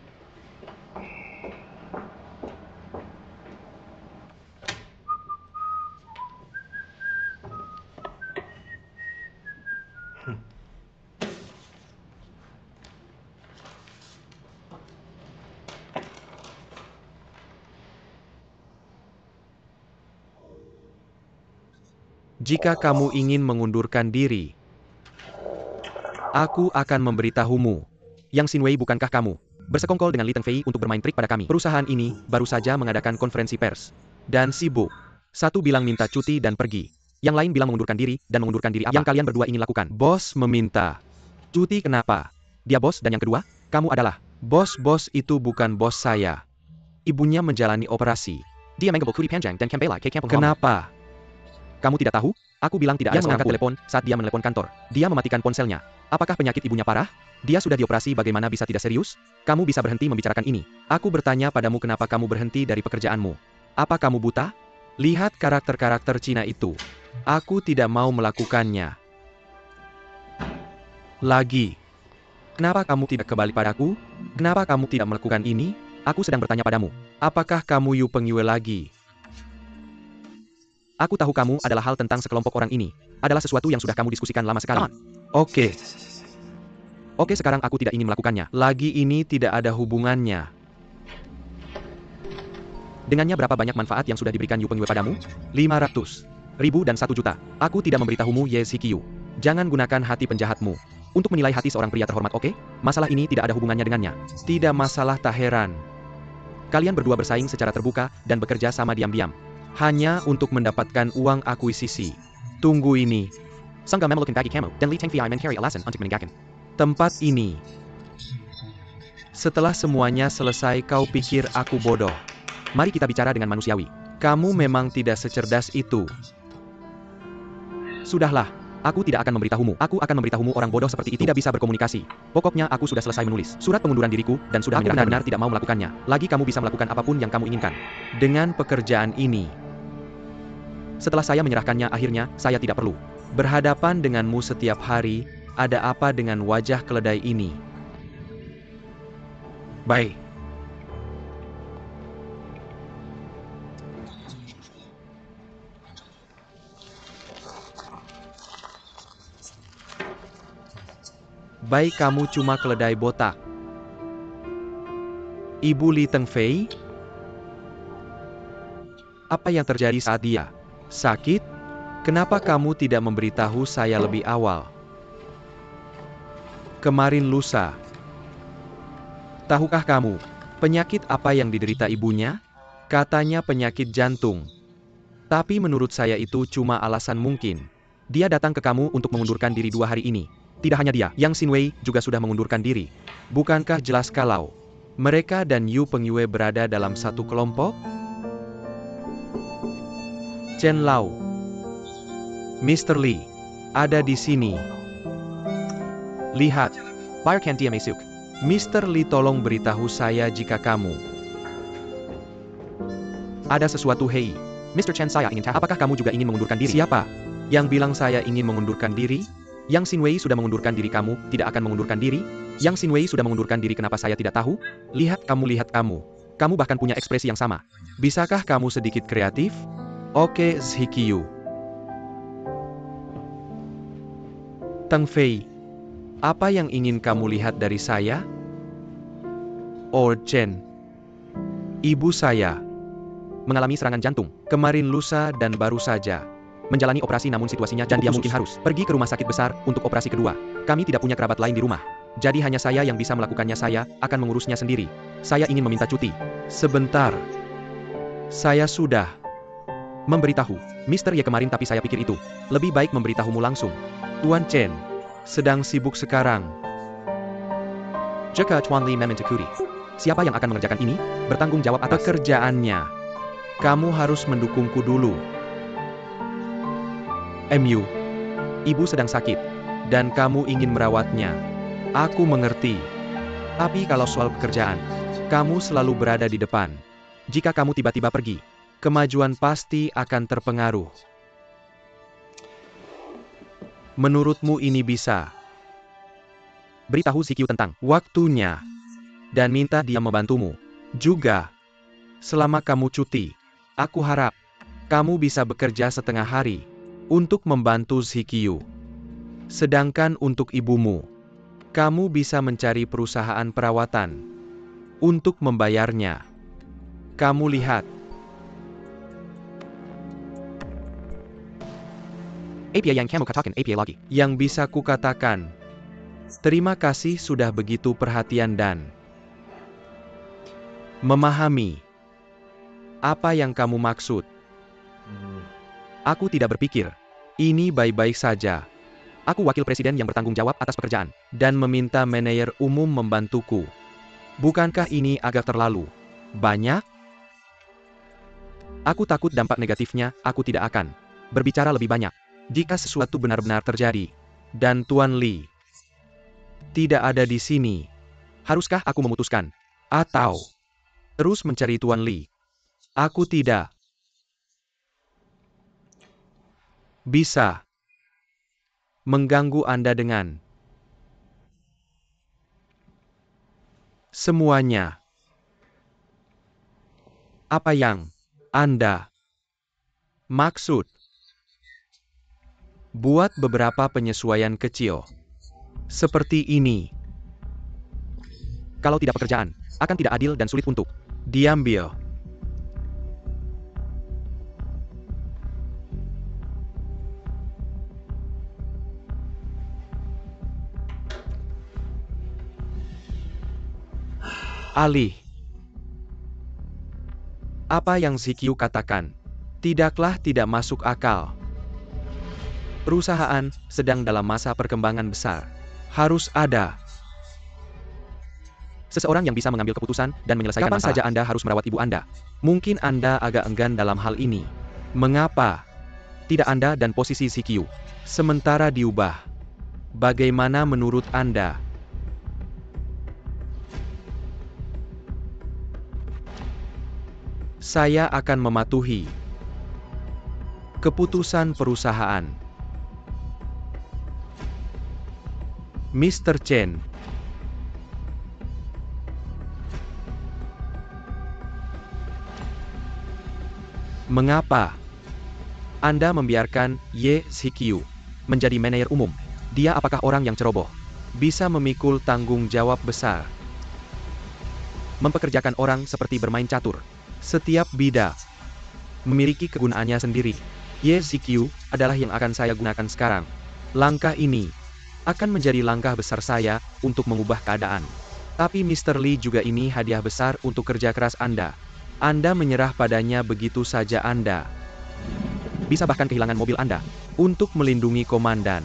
Jika kamu ingin mengundurkan diri, aku akan memberitahumu. Yang Xinwei, bukankah kamu bersekongkol dengan Li Tengfei untuk bermain trik pada kami? Perusahaan ini baru saja mengadakan konferensi pers dan sibuk. Satu bilang minta cuti dan pergi. Yang lain bilang mengundurkan diri dan mengundurkan diri. Apa yang kalian berdua ingin lakukan? Bos meminta cuti. Kenapa? Dia bos, dan yang kedua, kamu adalah bos. Bos itu bukan bos saya. Ibunya menjalani operasi. Dia manggil Kuri Panjang dan Kembela ke kampung. Kenapa? Kamu tidak tahu? Aku bilang tidak ada seorang pun telepon saat dia menelepon kantor. Dia mematikan ponselnya. Apakah penyakit ibunya parah? Dia sudah dioperasi, bagaimana bisa tidak serius? Kamu bisa berhenti membicarakan ini. Aku bertanya padamu, kenapa kamu berhenti dari pekerjaanmu? Apa kamu buta? Lihat karakter-karakter Cina itu. Aku tidak mau melakukannya lagi. Kenapa kamu tidak kembali padaku? Kenapa kamu tidak melakukan ini? Aku sedang bertanya padamu. Apakah kamu Yu Pengyue lagi? Aku tahu kamu adalah hal tentang sekelompok orang ini. Adalah sesuatu yang sudah kamu diskusikan lama sekali. Oke. Oke, sekarang aku tidak ingin melakukannya lagi. Ini tidak ada hubungannya. Dengannya berapa banyak manfaat yang sudah diberikan Yu Pengyue padamu? 500.000 dan 1 juta. Aku tidak memberitahumu, Ye Zikyu. Jangan gunakan hati penjahatmu untuk menilai hati seorang pria terhormat, oke? Masalah ini tidak ada hubungannya dengannya. Tidak masalah, tak heran. Kalian berdua bersaing secara terbuka dan bekerja sama diam-diam. Hanya untuk mendapatkan uang akuisisi. Tunggu ini. Sangga memelukin bagi kamu, dan Li Tengfei mencari alasan untuk meninggalkan tempat ini. Setelah semuanya selesai, kau pikir aku bodoh? Mari kita bicara dengan manusiawi. Kamu memang tidak secerdas itu. Sudahlah, aku tidak akan memberitahumu. Aku akan memberitahumu orang bodoh seperti itu tidak bisa berkomunikasi. Pokoknya aku sudah selesai menulis surat pengunduran diriku, dan sudah benar-benar tidak mau melakukannya. Lagi kamu bisa melakukan apapun yang kamu inginkan dengan pekerjaan ini. Setelah saya menyerahkannya, akhirnya, saya tidak perlu berhadapan denganmu setiap hari. Ada apa dengan wajah keledai ini? Baik. Baik, kamu cuma keledai botak. Ibu Li Tengfei? Apa yang terjadi saat dia sakit? Kenapa kamu tidak memberitahu saya lebih awal? Kemarin lusa. Tahukah kamu, penyakit apa yang diderita ibunya? Katanya penyakit jantung. Tapi menurut saya itu cuma alasan mungkin. Dia datang ke kamu untuk mengundurkan diri 2 hari ini. Tidak hanya dia, Yang Xinwei juga sudah mengundurkan diri. Bukankah jelas kalau mereka dan Yu Pengyue berada dalam satu kelompok? Chen Lao. Mr. Li. Ada di sini. Lihat. Bayarkan dia masuk. Mr. Li, tolong beritahu saya jika kamu ada sesuatu. Hei. Mr. Chen, saya ingin tahu apakah kamu juga ingin mengundurkan diri? Siapa yang bilang saya ingin mengundurkan diri? Yang Xinwei sudah mengundurkan diri, kamu tidak akan mengundurkan diri? Yang Xinwei sudah mengundurkan diri, kenapa saya tidak tahu? Lihat kamu. Kamu bahkan punya ekspresi yang sama. Bisakah kamu sedikit kreatif? Oke, Zhikyu. Teng Fei. Apa yang ingin kamu lihat dari saya? Oh, Chen. Ibu saya mengalami serangan jantung kemarin lusa dan baru saja menjalani operasi, namun situasinya dan dia mungkin harus pergi ke rumah sakit besar untuk operasi kedua. Kami tidak punya kerabat lain di rumah. Jadi hanya saya yang bisa melakukannya, saya akan mengurusnya sendiri. Saya ingin meminta cuti. Sebentar. Saya sudah memberitahu Mr. Ye kemarin, tapi saya pikir itu lebih baik memberitahumu langsung. Tuan Chen sedang sibuk sekarang. Jika Tuan Li memintakuri, siapa yang akan mengerjakan ini? Bertanggung jawab atas pekerjaannya. Kamu harus mendukungku dulu. MU, ibu sedang sakit, dan kamu ingin merawatnya. Aku mengerti. Tapi kalau soal pekerjaan, kamu selalu berada di depan. Jika kamu tiba-tiba pergi, kemajuan pasti akan terpengaruh. Menurutmu ini bisa? Beritahu Zhikyu tentang waktunya, dan minta dia membantumu. Juga, selama kamu cuti, aku harap kamu bisa bekerja setengah hari untuk membantu Zhikyu. Sedangkan untuk ibumu, kamu bisa mencari perusahaan perawatan untuk membayarnya. Kamu lihat. Apa yang kamu katakan? Apa lagi? Yang bisa kukatakan, terima kasih sudah begitu perhatian dan memahami apa yang kamu maksud. Aku tidak berpikir ini baik-baik saja. Aku wakil presiden yang bertanggung jawab atas pekerjaan, dan meminta manajer umum membantuku. Bukankah ini agak terlalu banyak? Aku takut dampak negatifnya. Aku tidak akan berbicara lebih banyak jika sesuatu benar-benar terjadi. Dan Tuan Li tidak ada di sini. Haruskah aku memutuskan? Atau terus mencari Tuan Li? Aku tidak bisa mengganggu Anda dengan semuanya. Apa yang Anda maksud? Buat beberapa penyesuaian kecil seperti ini. Kalau tidak, pekerjaan akan tidak adil dan sulit untuk diambil. Alih. Apa yang Zhikyu katakan tidaklah tidak masuk akal. Perusahaan sedang dalam masa perkembangan besar. Harus ada seseorang yang bisa mengambil keputusan dan menyelesaikan masalah. Kapan saja Anda harus merawat ibu Anda. Mungkin Anda agak enggan dalam hal ini. Mengapa tidak Anda dan posisi Zhikyu sementara diubah? Bagaimana menurut Anda? Saya akan mematuhi keputusan perusahaan. Mr. Chen. Mengapa Anda membiarkan Ye Zhikyu menjadi manajer umum? Dia apakah orang yang ceroboh? bisa memikul tanggung jawab besar. Mempekerjakan orang seperti bermain catur. Setiap bidang memiliki kegunaannya sendiri. YZQ adalah yang akan saya gunakan sekarang. Langkah ini akan menjadi langkah besar saya untuk mengubah keadaan. Tapi Mr. Lee juga ini hadiah besar untuk kerja keras Anda. Anda menyerah padanya begitu saja Anda bisa bahkan kehilangan mobil Anda untuk melindungi komandan.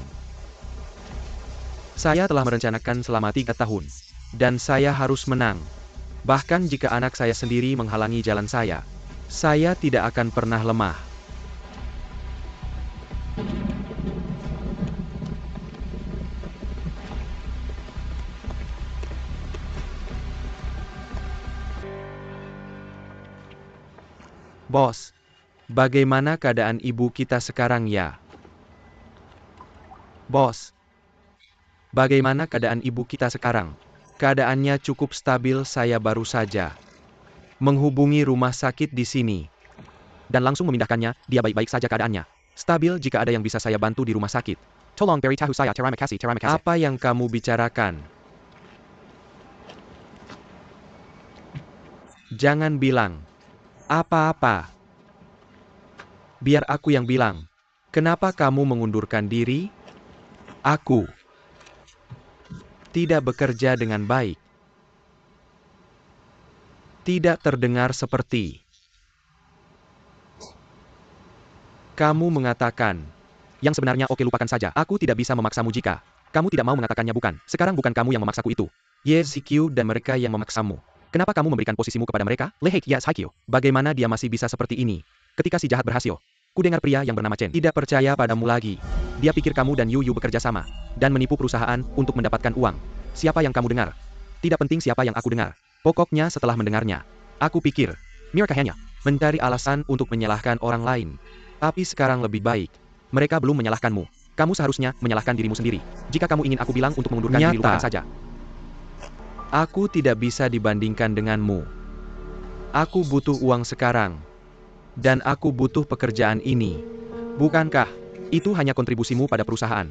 Saya telah merencanakan selama 3 tahun. Dan saya harus menang. Bahkan jika anak saya sendiri menghalangi jalan saya tidak akan pernah lemah. Bos, bagaimana keadaan ibu kita sekarang ya? Bos, bagaimana keadaan ibu kita sekarang? Keadaannya cukup stabil, saya baru saja menghubungi rumah sakit di sini. Dan langsung memindahkannya, dia baik-baik saja keadaannya. Stabil jika ada yang bisa saya bantu di rumah sakit. Tolong beritahu saya, terima kasih. Apa yang kamu bicarakan? Jangan bilang apa-apa. Biar aku yang bilang. Kenapa kamu mengundurkan diri? Aku tidak bekerja dengan baik. Tidak terdengar seperti kamu mengatakan. Yang sebenarnya oke, lupakan saja. Aku tidak bisa memaksamu jika kamu tidak mau mengatakannya, bukan. Sekarang bukan kamu yang memaksaku itu. YZQ dan mereka yang memaksamu. Kenapa kamu memberikan posisimu kepada mereka? Lehek YZQ. Bagaimana dia masih bisa seperti ini? Ketika si jahat berhasil. Ku dengar pria yang bernama Chen tidak percaya padamu lagi. Dia pikir kamu dan Yu bekerja sama. Dan menipu perusahaan untuk mendapatkan uang. Siapa yang kamu dengar? Tidak penting siapa yang aku dengar. Pokoknya setelah mendengarnya, aku pikir, mereka hanya mencari alasan untuk menyalahkan orang lain. Tapi sekarang lebih baik. Mereka belum menyalahkanmu. Kamu seharusnya menyalahkan dirimu sendiri. Jika kamu ingin aku bilang untuk mengundurkan diri, lupakan saja. Aku tidak bisa dibandingkan denganmu. Aku butuh uang sekarang. Dan aku butuh pekerjaan ini. Bukankah itu hanya kontribusimu pada perusahaan?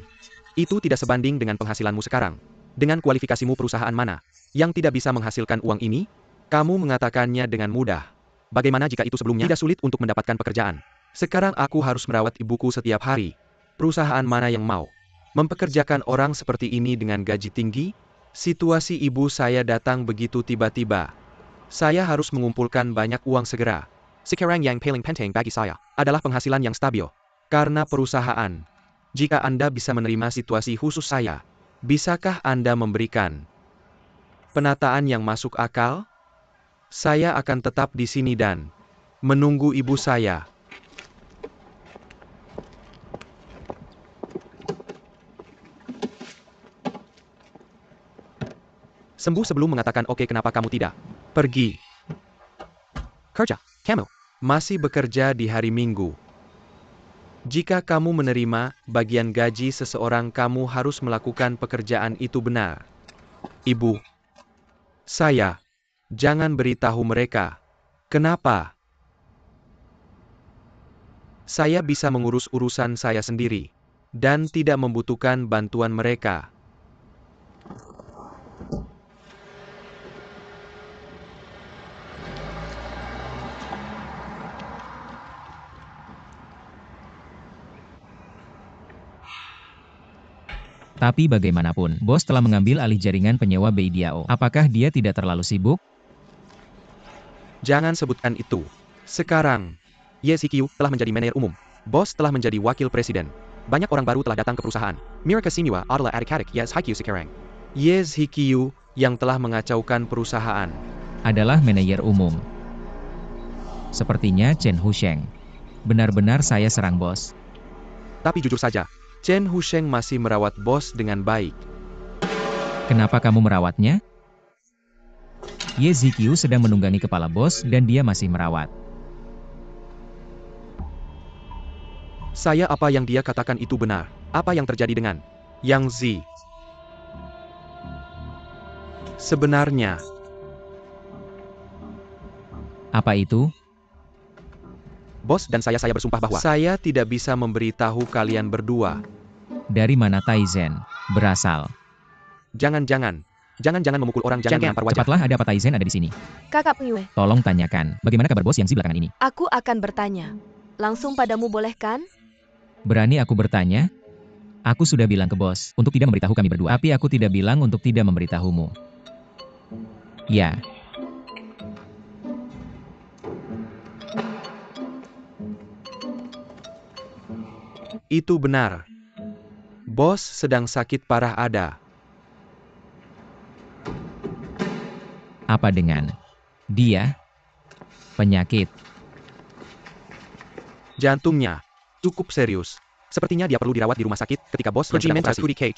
Itu tidak sebanding dengan penghasilanmu sekarang. Dengan kualifikasimu, perusahaan mana yang tidak bisa menghasilkan uang ini? Kamu mengatakannya dengan mudah. Bagaimana jika itu sebelumnya tidak sulit untuk mendapatkan pekerjaan? Sekarang aku harus merawat ibuku setiap hari. Perusahaan mana yang mau mempekerjakan orang seperti ini dengan gaji tinggi? Situasi ibu saya datang begitu tiba-tiba. Saya harus mengumpulkan banyak uang segera. Sekarang yang paling penting bagi saya adalah penghasilan yang stabil. Karena perusahaan. Jika Anda bisa menerima situasi khusus saya, bisakah Anda memberikan penataan yang masuk akal? Saya akan tetap di sini dan menunggu ibu saya. Sembuh sebelum mengatakan oke, kenapa kamu tidak pergi kerja? Kamu masih bekerja di hari Minggu. Jika kamu menerima bagian gaji seseorang, kamu harus melakukan pekerjaan itu benar. Ibu saya, jangan beritahu mereka. Kenapa? Saya bisa mengurus urusan saya sendiri. Dan tidak membutuhkan bantuan mereka. Tapi bagaimanapun, bos telah mengambil alih jaringan penyewa Beidiao. Apakah dia tidak terlalu sibuk? Jangan sebutkan itu. Sekarang, YZQ telah menjadi manajer umum. Bos telah menjadi wakil presiden. Banyak orang baru telah datang ke perusahaan. Mereka semua adalah adik-adik YZQ sekarang. YZQ yang telah mengacaukan perusahaan Adalah manajer umum. Sepertinya Chen Husheng. Benar-benar saya serang bos. Tapi jujur saja, Chen Husheng masih merawat bos dengan baik. Kenapa kamu merawatnya? YZQ sedang menunggangi kepala bos dan dia masih merawat. Apa yang dia katakan itu benar. Apa yang terjadi dengan Yang Zi? Sebenarnya, Apa itu? bos dan saya bersumpah bahwa saya tidak bisa memberitahu kalian berdua. Dari mana Taizen berasal? Jangan-jangan memukul orang, jangan menampar wajah. Cepatlah, ada apa Taizen ada di sini? Kakak Pengyue, Tolong tanyakan, bagaimana kabar bos Yangzi belakangan ini? aku akan bertanya. Langsung padamu boleh kan? Berani aku bertanya? Aku sudah bilang ke bos, untuk tidak memberitahu kami berdua. Tapi aku tidak bilang untuk tidak memberitahumu. Ya. Itu benar. Bos sedang sakit parah ada. Apa dengan dia? Penyakit. Jantungnya cukup serius. Sepertinya dia perlu dirawat di rumah sakit ketika bos yang sedang operasi.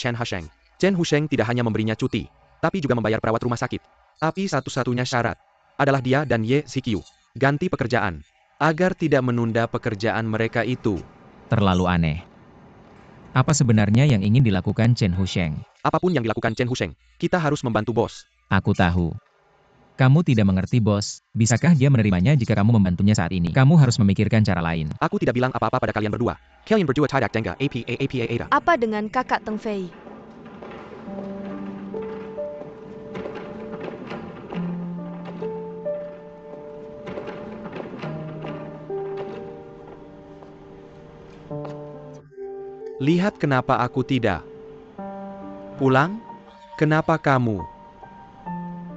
Chen Husheng tidak hanya memberinya cuti, tapi juga membayar perawat rumah sakit. Tapi satu-satunya syarat adalah dia dan Ye Zikyu ganti pekerjaan, agar tidak menunda pekerjaan mereka itu. Terlalu aneh. Apa sebenarnya yang ingin dilakukan Chen Husheng? Apapun yang dilakukan Chen Husheng, kita harus membantu bos. Aku tahu. Kamu tidak mengerti bos. Bisakah dia menerimanya jika kamu membantunya saat ini? Kamu harus memikirkan cara lain. Aku tidak bilang apa-apa pada kalian berdua. Kalian berdua tidak dengar apa ada. Apa dengan kakak Teng Fei? Lihat kenapa aku tidak pulang? Kenapa kamu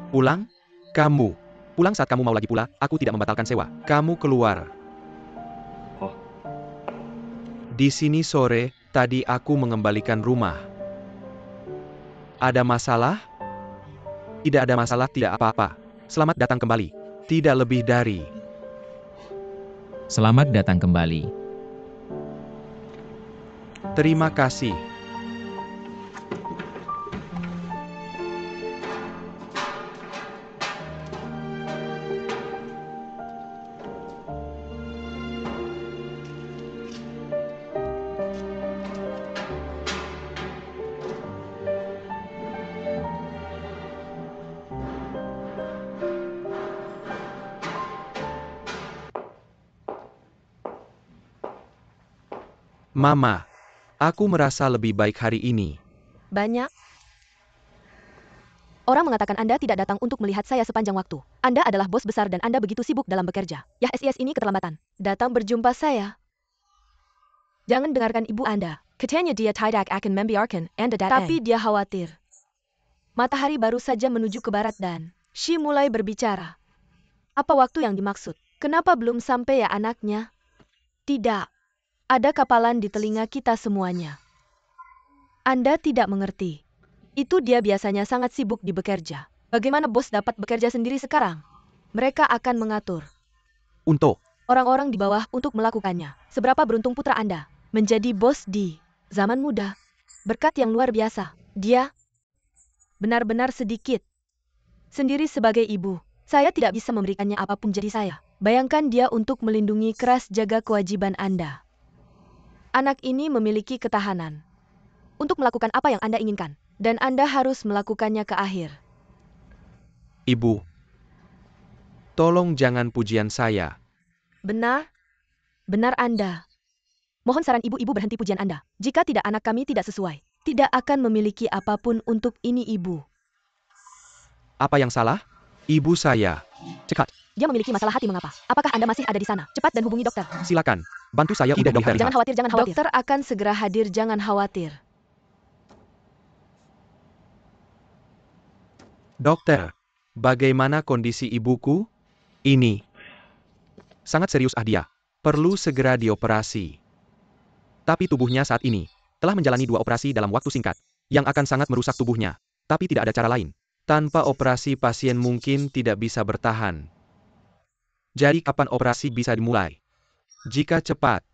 pulang? Kamu pulang saat kamu mau lagi pula. Aku tidak membatalkan sewa. Kamu keluar. Di sini sore tadi aku mengembalikan rumah. Ada masalah? Tidak ada masalah, tidak apa-apa. Selamat datang kembali. Tidak lebih dari. Selamat datang kembali. Terima kasih. Mama, aku merasa lebih baik hari ini. Banyak orang mengatakan Anda tidak datang untuk melihat saya sepanjang waktu. Anda adalah bos besar dan Anda begitu sibuk dalam bekerja. Ya SIS ini keterlambatan. Datang berjumpa saya. Jangan dengarkan ibu Anda. Katanya dia tidak akan membiarkan Anda datang. Tapi dia khawatir. Matahari baru saja menuju ke barat dan Shi mulai berbicara. Apa waktu yang dimaksud? Kenapa belum sampai ya anaknya? Tidak. Ada kapalan di telinga kita semuanya. Anda tidak mengerti. Itu dia biasanya sangat sibuk di bekerja. Bagaimana bos dapat bekerja sendiri sekarang? Mereka akan mengatur Untuk orang-orang di bawah untuk melakukannya. Seberapa beruntung putra Anda menjadi bos di zaman muda. Berkat yang luar biasa. Dia benar-benar sedikit. Sendiri sebagai ibu, saya tidak bisa memberikannya apapun jadi saya. Bayangkan dia untuk melindungi keras jaga kewajiban Anda. Anak ini memiliki ketahanan untuk melakukan apa yang Anda inginkan. Dan Anda harus melakukannya ke akhir. Ibu, tolong jangan pujian saya. Benar? Benar Anda. Mohon saran ibu-ibu berhenti pujian Anda. Jika tidak anak kami tidak sesuai. Tidak akan memiliki apapun untuk ini ibu. Apa yang salah? Ibu saya. Cekat. Dia memiliki masalah hati mengapa? Apakah Anda masih ada di sana? Cepat dan hubungi dokter. Silakan. Bantu saya untuk Tidak, melihat. jangan khawatir, jangan khawatir. Dokter akan segera hadir, jangan khawatir. Dokter, bagaimana kondisi ibuku? Ini sangat serius dia. Perlu segera dioperasi. Tapi tubuhnya saat ini telah menjalani 2 operasi dalam waktu singkat, yang akan sangat merusak tubuhnya. Tapi tidak ada cara lain. Tanpa operasi pasien mungkin tidak bisa bertahan. Jadi kapan operasi bisa dimulai? Jika cepat,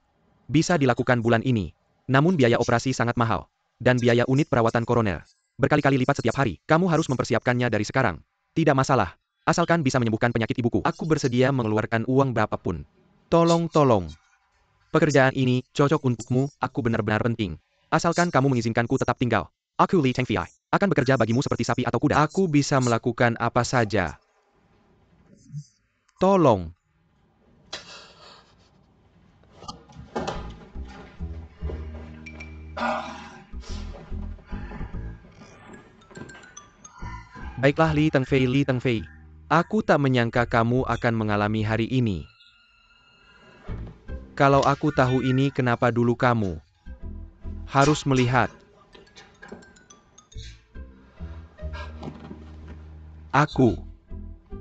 bisa dilakukan bulan ini. Namun biaya operasi sangat mahal. Dan biaya unit perawatan koroner berkali-kali lipat setiap hari. Kamu harus mempersiapkannya dari sekarang. Tidak masalah. Asalkan bisa menyembuhkan penyakit ibuku. Aku bersedia mengeluarkan uang berapapun. Tolong. Pekerjaan ini cocok untukmu, aku benar-benar penting. Asalkan kamu mengizinkanku tetap tinggal. Aku Li Tengfei akan bekerja bagimu seperti sapi atau kuda. Aku bisa melakukan apa saja. Tolong. Baiklah Li Tengfei, Li Tengfei. Aku tak menyangka kamu akan mengalami hari ini. Kalau aku tahu ini, kenapa dulu kamu harus melihat aku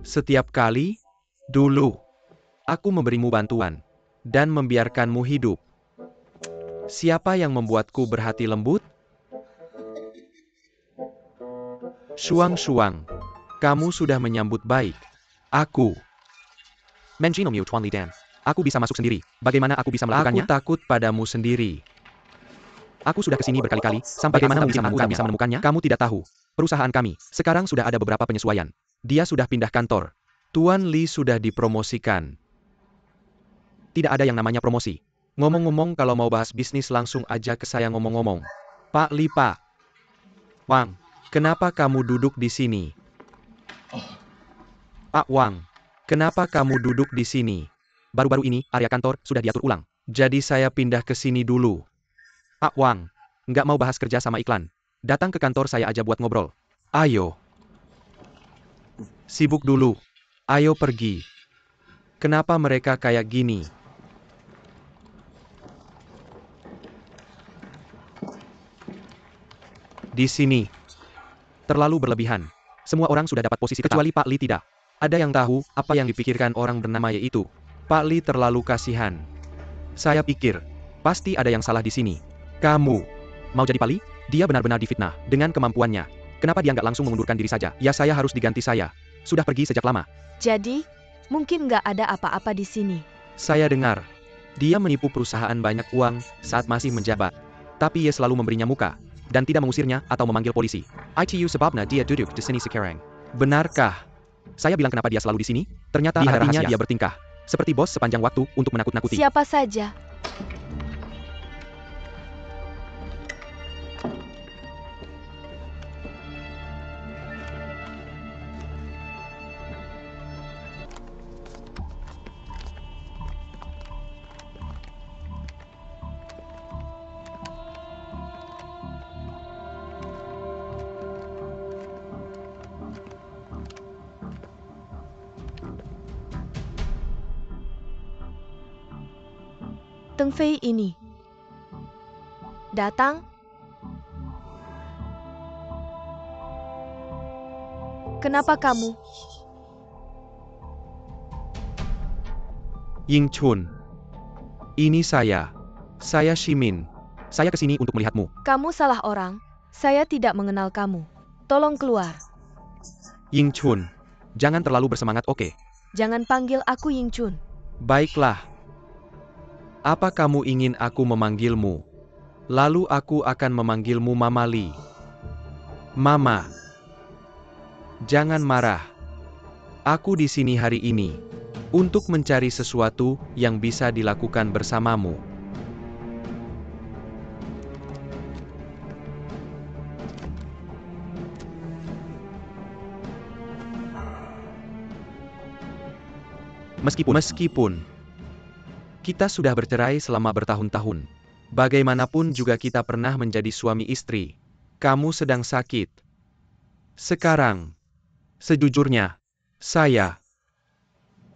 setiap kali dulu aku memberimu bantuan dan membiarkanmu hidup? Siapa yang membuatku berhati lembut? Shuang, kamu sudah menyambut baik aku. Menjino Miu Tuan Li Dan. Aku bisa masuk sendiri. Bagaimana aku bisa melakukannya? Aku takut padamu sendiri. Aku sudah kesini berkali-kali, sampai bagaimana mungkin aku tak bisa menemukannya? Kamu tidak tahu. Perusahaan kami, sekarang sudah ada beberapa penyesuaian. Dia sudah pindah kantor. Tuan Li sudah dipromosikan. Tidak ada yang namanya promosi. Ngomong-ngomong, kalau mau bahas bisnis langsung aja ke saya ngomong-ngomong. Pak Li, Pak Wang, kenapa kamu duduk di sini? Pak Wang, kenapa kamu duduk di sini? Baru-baru ini, area kantor sudah diatur ulang. Jadi saya pindah ke sini dulu. Pak Wang, nggak mau bahas kerja sama iklan. Datang ke kantor saya aja buat ngobrol. Ayo. Sibuk dulu. Ayo pergi. Kenapa mereka kayak gini? Di sini. Terlalu berlebihan. Semua orang sudah dapat posisi kecuali Pak Li tidak. Ada yang tahu apa yang dipikirkan orang bernama yaitu Pak Li terlalu kasihan. Saya pikir, pasti ada yang salah di sini. Kamu mau jadi Pak Li? Dia benar-benar difitnah dengan kemampuannya. Kenapa dia nggak langsung mengundurkan diri saja? Ya, saya harus diganti saya. Sudah pergi sejak lama. Jadi, mungkin nggak ada apa-apa di sini. Saya dengar, dia menipu perusahaan banyak uang saat masih menjabat. Tapi ia selalu memberinya muka, dan tidak mengusirnya atau memanggil polisi. Itu sebabnya dia duduk di sini sekarang. Benarkah? Saya bilang kenapa dia selalu di sini? Ternyata di hatinya dia bertingkah seperti bos sepanjang waktu untuk menakut-nakuti. Siapa saja? Teng Fei ini datang? Kenapa kamu? Ying Chun. Ini saya. Saya Shimin. Saya kesini untuk melihatmu. Kamu salah orang. Saya tidak mengenal kamu. Tolong keluar. Ying Chun. Jangan terlalu bersemangat, oke? Jangan panggil aku Ying Chun. Baiklah. Apa kamu ingin aku memanggilmu? Lalu aku akan memanggilmu Mama Li. Mama. Jangan marah. Aku di sini hari ini untuk mencari sesuatu yang bisa dilakukan bersamamu. Meskipun kita sudah bercerai selama bertahun-tahun, bagaimanapun juga kita pernah menjadi suami istri. Kamu sedang sakit. Sekarang, sejujurnya, saya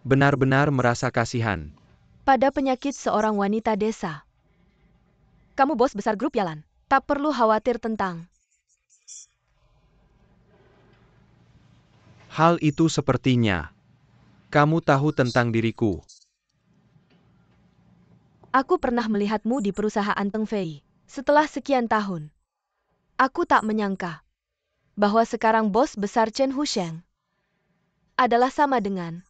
benar-benar merasa kasihan pada penyakit seorang wanita desa. Kamu bos besar grup Yalan. Tak perlu khawatir tentang hal itu. Sepertinya kamu tahu tentang diriku. Aku pernah melihatmu di perusahaan Teng Fei. Setelah sekian tahun, aku tak menyangka bahwa sekarang bos besar Chen Husheng adalah sama dengan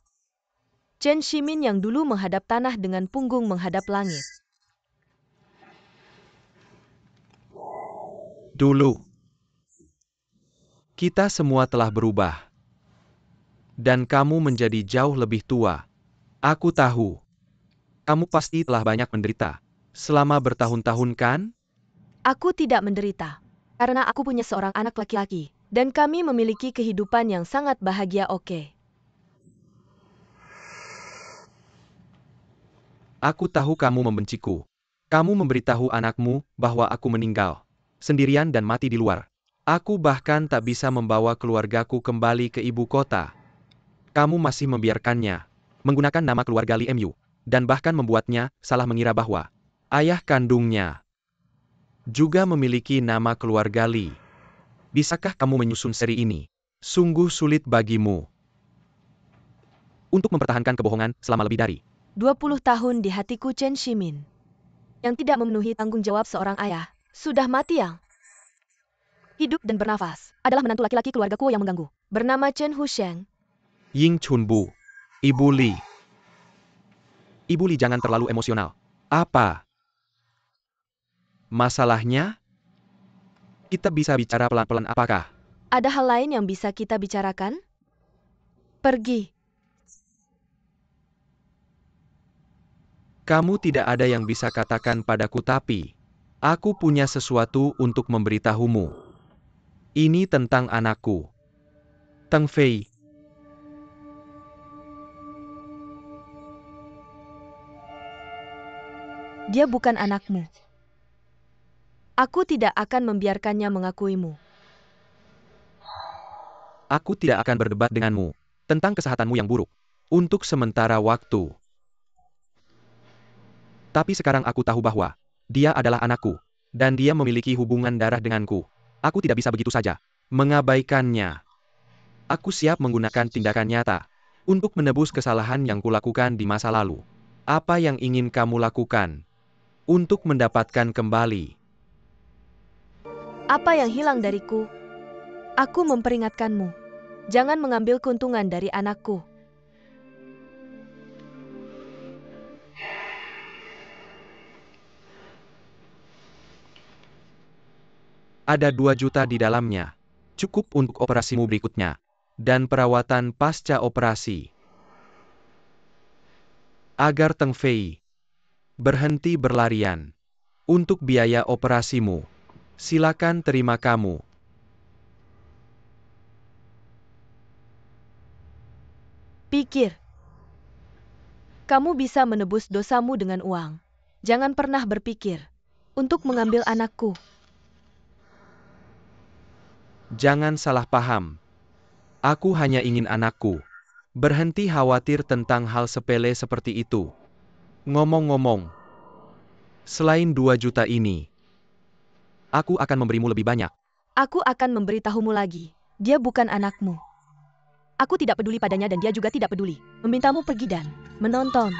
Chen Shimin yang dulu menghadap tanah dengan punggung menghadap langit. Dulu, kita semua telah berubah. Dan kamu menjadi jauh lebih tua. Aku tahu. Kamu pasti telah banyak menderita selama bertahun-tahun, kan? Aku tidak menderita, karena aku punya seorang anak laki-laki, dan kami memiliki kehidupan yang sangat bahagia. Oke. Aku tahu kamu membenciku. Kamu memberitahu anakmu bahwa aku meninggal sendirian dan mati di luar. Aku bahkan tak bisa membawa keluargaku kembali ke ibu kota. Kamu masih membiarkannya menggunakan nama keluarga Li Mu, dan bahkan membuatnya salah mengira bahwa ayah kandungnya juga memiliki nama keluarga Li. Bisakah kamu menyusun seri ini? Sungguh sulit bagimu untuk mempertahankan kebohongan selama lebih dari 20 tahun di hatiku Chen Shimin. Yang tidak memenuhi tanggung jawab seorang ayah, sudah mati yang hidup dan bernafas, adalah menantu laki-laki keluargaku yang mengganggu. Bernama Chen Husheng. Ying Chunbu. Ibu Li. Ibu Li, jangan terlalu emosional. Apa masalahnya? Kita bisa bicara pelan-pelan, apakah? Ada hal lain yang bisa kita bicarakan? Pergi. Kamu tidak ada yang bisa katakan padaku, tapi aku punya sesuatu untuk memberitahumu. Ini tentang anakku, Teng Fei. Dia bukan anakmu. Aku tidak akan membiarkannya mengakuimu. Aku tidak akan berdebat denganmu tentang kesehatanmu yang buruk untuk sementara waktu. Tapi sekarang aku tahu bahwa dia adalah anakku, dan dia memiliki hubungan darah denganku. Aku tidak bisa begitu saja mengabaikannya. Aku siap menggunakan tindakan nyata untuk menebus kesalahan yang kulakukan di masa lalu. Apa yang ingin kamu lakukan untuk mendapatkan kembali? Apa yang hilang dariku? Aku memperingatkanmu. Jangan mengambil keuntungan dari anakku. Ada 2 juta di dalamnya. Cukup untuk operasimu berikutnya. Dan perawatan pasca operasi. Agar Teng Fei berhenti berlarian. Untuk biaya operasimu, silakan terima kamu. Pikir. Kamu bisa menebus dosamu dengan uang. Jangan pernah berpikir untuk mengambil anakku. Jangan salah paham. Aku hanya ingin anakku berhenti khawatir tentang hal sepele seperti itu. Ngomong-ngomong, selain 2 juta ini, aku akan memberimu lebih banyak. Aku akan memberitahumu lagi. Dia bukan anakmu. Aku tidak peduli padanya dan dia juga tidak peduli. Memintamu pergi dan menonton.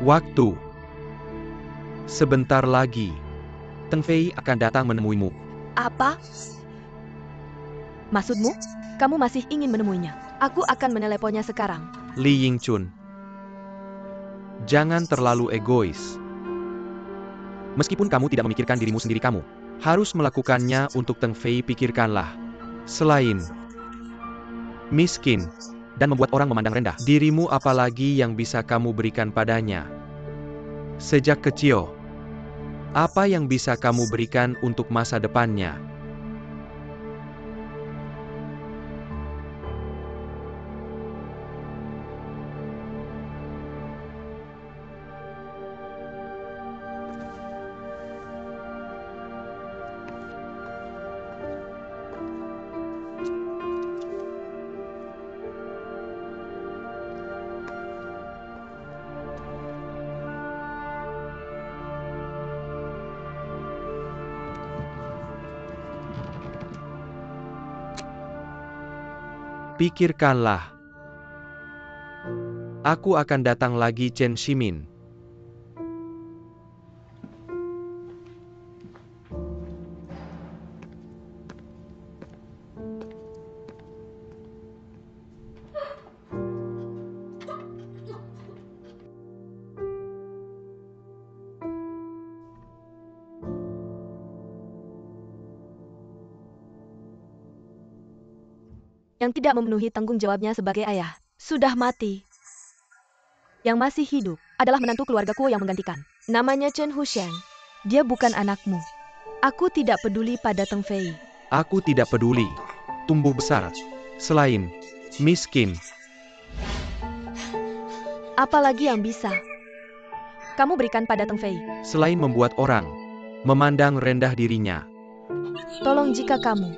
Waktu. Sebentar lagi, Teng Fei akan datang menemuimu. Apa? Maksudmu? Kamu masih ingin menemuinya? Aku akan meneleponnya sekarang. Li Yingchun. Jangan terlalu egois. Meskipun kamu tidak memikirkan dirimu sendiri, kamu harus melakukannya untuk Teng Fei. Pikirkanlah. Selain miskin dan membuat orang memandang rendah dirimu, apalagi yang bisa kamu berikan padanya? Sejak kecil, apa yang bisa kamu berikan untuk masa depannya? Pikirkanlah. Aku akan datang lagi, Chen Shimin. Yang tidak memenuhi tanggung jawabnya sebagai ayah, sudah mati. Yang masih hidup adalah menantu keluargaku yang menggantikan. Namanya Chen Husheng. Dia bukan anakmu. Aku tidak peduli pada Teng Fei. Aku tidak peduli. Tumbuh besar Selain miskin, Apalagi yang bisa kamu berikan pada Teng Fei? selain membuat orang memandang rendah dirinya, Tolong jika kamu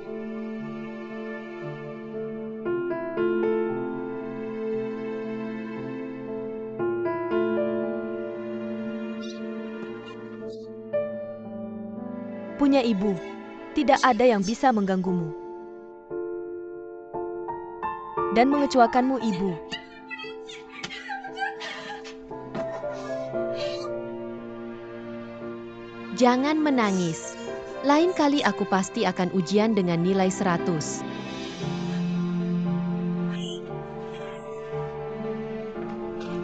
punya ibu, tidak ada yang bisa mengganggumu dan mengecuakanmu, ibu. Jangan menangis. Lain kali aku pasti akan ujian dengan nilai 100.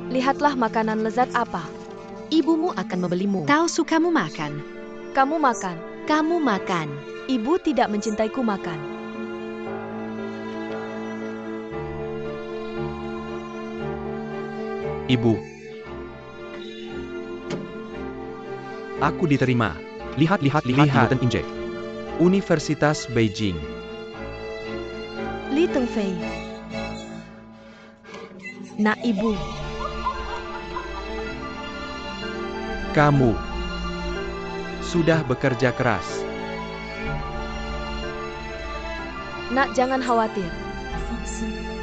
Lihatlah makanan lezat apa. Ibumu akan membelimu. Kau suka makan. Kamu makan. Kamu makan. Ibu tidak mencintaiku makan. Ibu. Aku diterima. Lihat di Newton Injek. Universitas Beijing. Li Teng Fei. Nak ibu, Kamu sudah bekerja keras. nak jangan khawatir.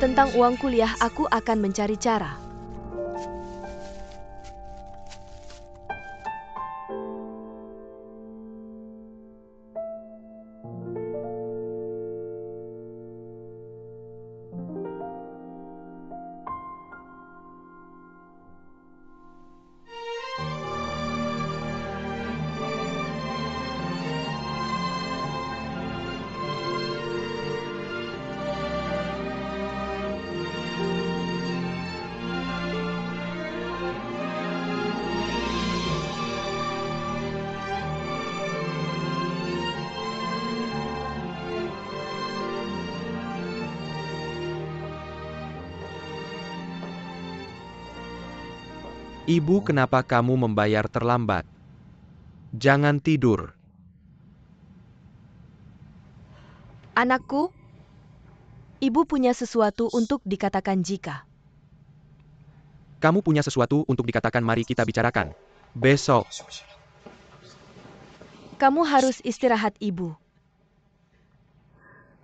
Tentang uang kuliah aku akan mencari cara. Ibu, kenapa kamu membayar terlambat? Jangan tidur. Anakku, ibu punya sesuatu untuk dikatakan jika. Kamu punya sesuatu untuk dikatakan, mari kita bicarakan. Besok. Kamu harus istirahat, ibu.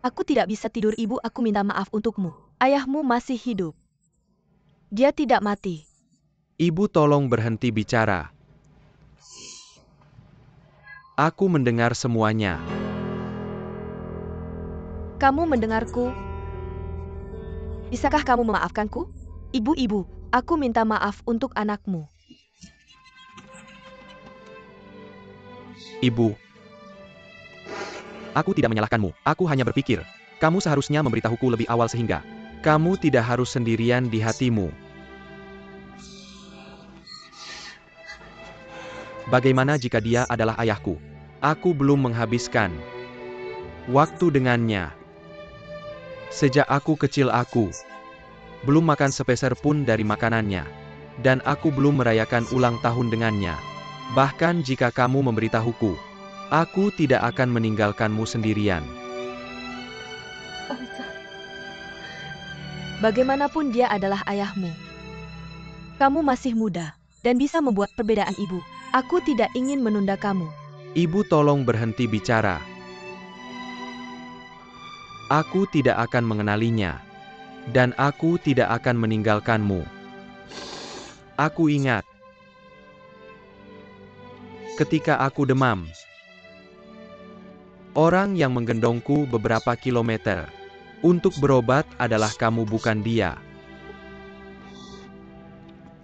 Aku tidak bisa tidur, ibu. Aku minta maaf untukmu. Ayahmu masih hidup. Dia tidak mati. Ibu, tolong berhenti bicara. Aku mendengar semuanya. Kamu mendengarku? Bisakah kamu memaafkanku? Ibu, aku minta maaf untuk anakmu. Ibu. Aku tidak menyalahkanmu. Aku hanya berpikir, kamu seharusnya memberitahuku lebih awal sehingga kamu tidak harus sendirian di hatimu. Bagaimana jika dia adalah ayahku? Aku belum menghabiskan waktu dengannya. Sejak aku kecil aku belum makan sepeser pun dari makanannya. Dan aku belum merayakan ulang tahun dengannya. Bahkan jika kamu memberitahuku, aku tidak akan meninggalkanmu sendirian. Bagaimanapun dia adalah ayahmu. Kamu masih muda dan bisa membuat perbedaan, ibu. Aku tidak ingin menunda kamu. Ibu, tolong berhenti bicara. Aku tidak akan mengenalinya. Dan aku tidak akan meninggalkanmu. Aku ingat. Ketika aku demam. Orang yang menggendongku beberapa kilometer untuk berobat adalah kamu, bukan dia.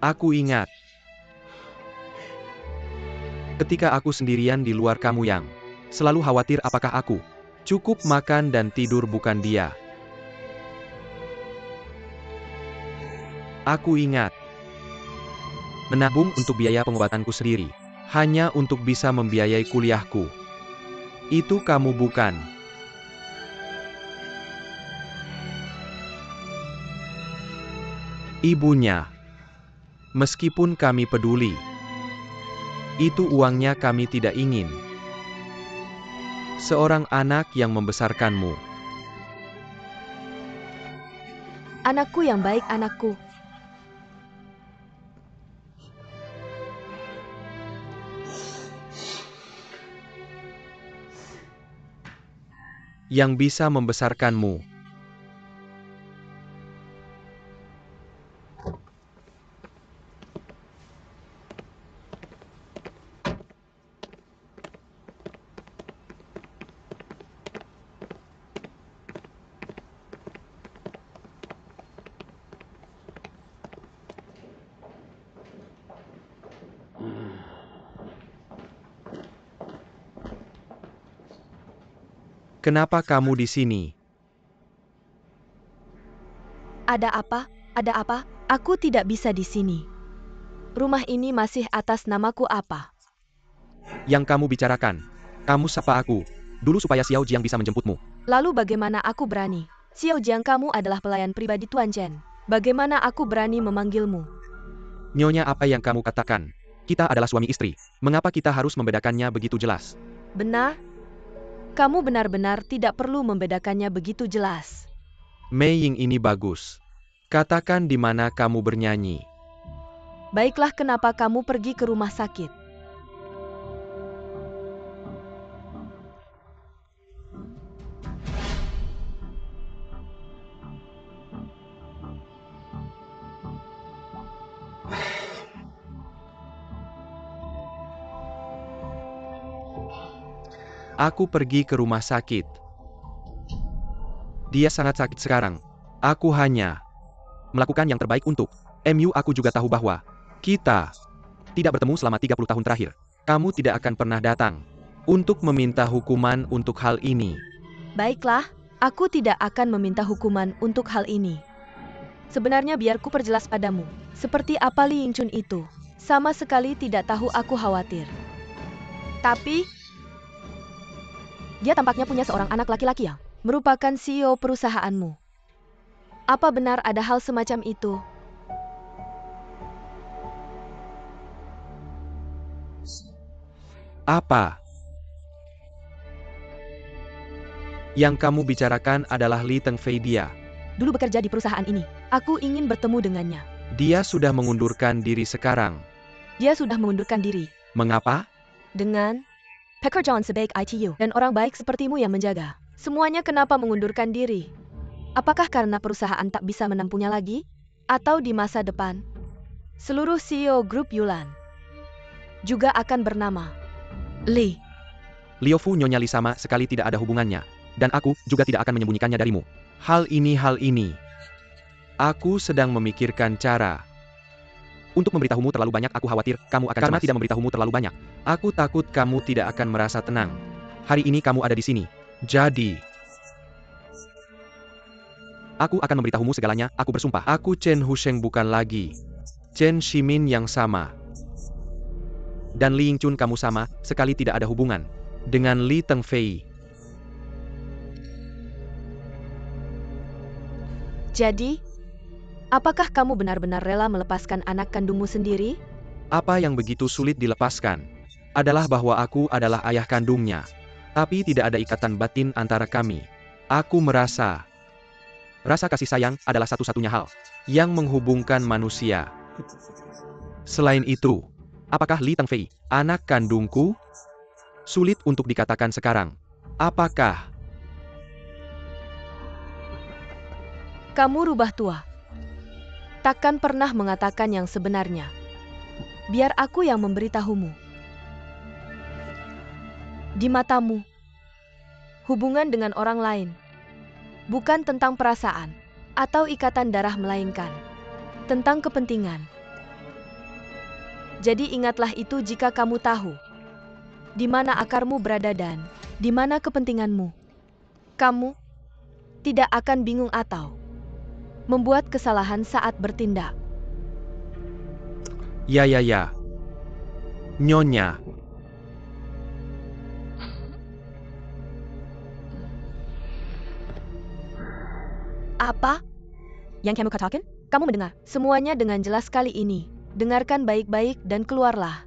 Aku ingat. Ketika aku sendirian di luar, kamu yang selalu khawatir apakah aku cukup makan dan tidur, bukan dia. Aku ingat. Menabung untuk biaya pengobatanku sendiri. Hanya untuk bisa membiayai kuliahku. Itu kamu, bukan? Ibunya. Meskipun kami peduli. Itu uangnya kami tidak ingin. Seorang anak yang membesarkanmu. Anakku yang baik, anakku. Yang bisa membesarkanmu. Kenapa kamu di sini? Ada apa? Ada apa? Aku tidak bisa di sini. Rumah ini masih atas namaku apa? Yang kamu bicarakan. Kamu sapa aku dulu supaya Xiao Jiang bisa menjemputmu. Lalu bagaimana aku berani? Xiao Jiang, kamu adalah pelayan pribadi Tuan Chen. Bagaimana aku berani memanggilmu? Nyonya, apa yang kamu katakan? Kita adalah suami istri. Mengapa kita harus membedakannya begitu jelas? Benar? Kamu benar-benar tidak perlu membedakannya begitu jelas. Mei Ying ini bagus. Katakan di mana kamu bernyanyi. Baiklah, kenapa kamu pergi ke rumah sakit? Aku pergi ke rumah sakit. Dia sangat sakit sekarang. Aku hanya melakukan yang terbaik untuk MU. Aku juga tahu bahwa kita tidak bertemu selama 30 tahun terakhir. Kamu tidak akan pernah datang untuk meminta hukuman untuk hal ini. Baiklah, aku tidak akan meminta hukuman untuk hal ini. Sebenarnya biar ku perjelas padamu, seperti apa Li Yingchun itu. Sama sekali tidak tahu, aku khawatir. Tapi dia tampaknya punya seorang anak laki-laki yang merupakan CEO perusahaanmu. Apa benar ada hal semacam itu? Apa yang kamu bicarakan adalah Li Tengfei? Dia Dulu bekerja di perusahaan ini. Aku ingin bertemu dengannya. Dia sudah mengundurkan diri sekarang. Dia sudah mengundurkan diri. Mengapa? Dengan pekerjaan sebaik ITU dan orang baik sepertimu yang menjaga. Semuanya kenapa mengundurkan diri? Apakah karena perusahaan tak bisa menampungnya lagi? Atau di masa depan? Seluruh CEO grup Yulan juga akan bernama Li. Liu Fu, Nyonya Li, sama sekali tidak ada hubungannya. Dan aku juga tidak akan menyembunyikannya darimu. Hal ini. Aku sedang memikirkan cara untuk memberitahumu terlalu banyak. Aku khawatir kamu akan karena tidak memberitahumu terlalu banyak. Aku takut kamu tidak akan merasa tenang. Hari ini kamu ada di sini. Jadi aku akan memberitahumu segalanya. Aku bersumpah. Aku Chen Husheng, bukan lagi Chen Shimin yang sama. Dan Li Yingchun, kamu sama sekali tidak ada hubungan dengan Li Tengfei. Jadi, apakah kamu benar-benar rela melepaskan anak kandungmu sendiri? Apa yang begitu sulit dilepaskan adalah bahwa aku adalah ayah kandungnya. Tapi tidak ada ikatan batin antara kami. Aku merasa rasa kasih sayang adalah satu-satunya hal yang menghubungkan manusia. Selain itu, apakah Li Tengfei anak kandungku? Sulit untuk dikatakan sekarang. Apakah Kamu rubah tua. Takkan pernah mengatakan yang sebenarnya. Biar aku yang memberitahumu. Di matamu, hubungan dengan orang lain bukan tentang perasaan atau ikatan darah, melainkan tentang kepentingan. Jadi ingatlah itu jika kamu tahu di mana akarmu berada dan di mana kepentinganmu. Kamu tidak akan bingung atau membuat kesalahan saat bertindak. Ya. Nyonya. Apa yang kamu katakan? Kamu mendengar semuanya dengan jelas kali ini. Dengarkan baik-baik dan keluarlah.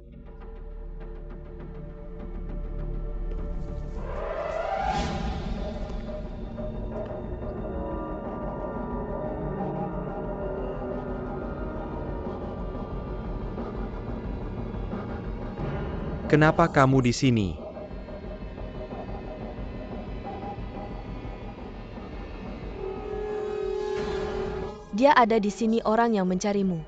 Kenapa kamu di sini? Dia ada di sini orang yang mencarimu.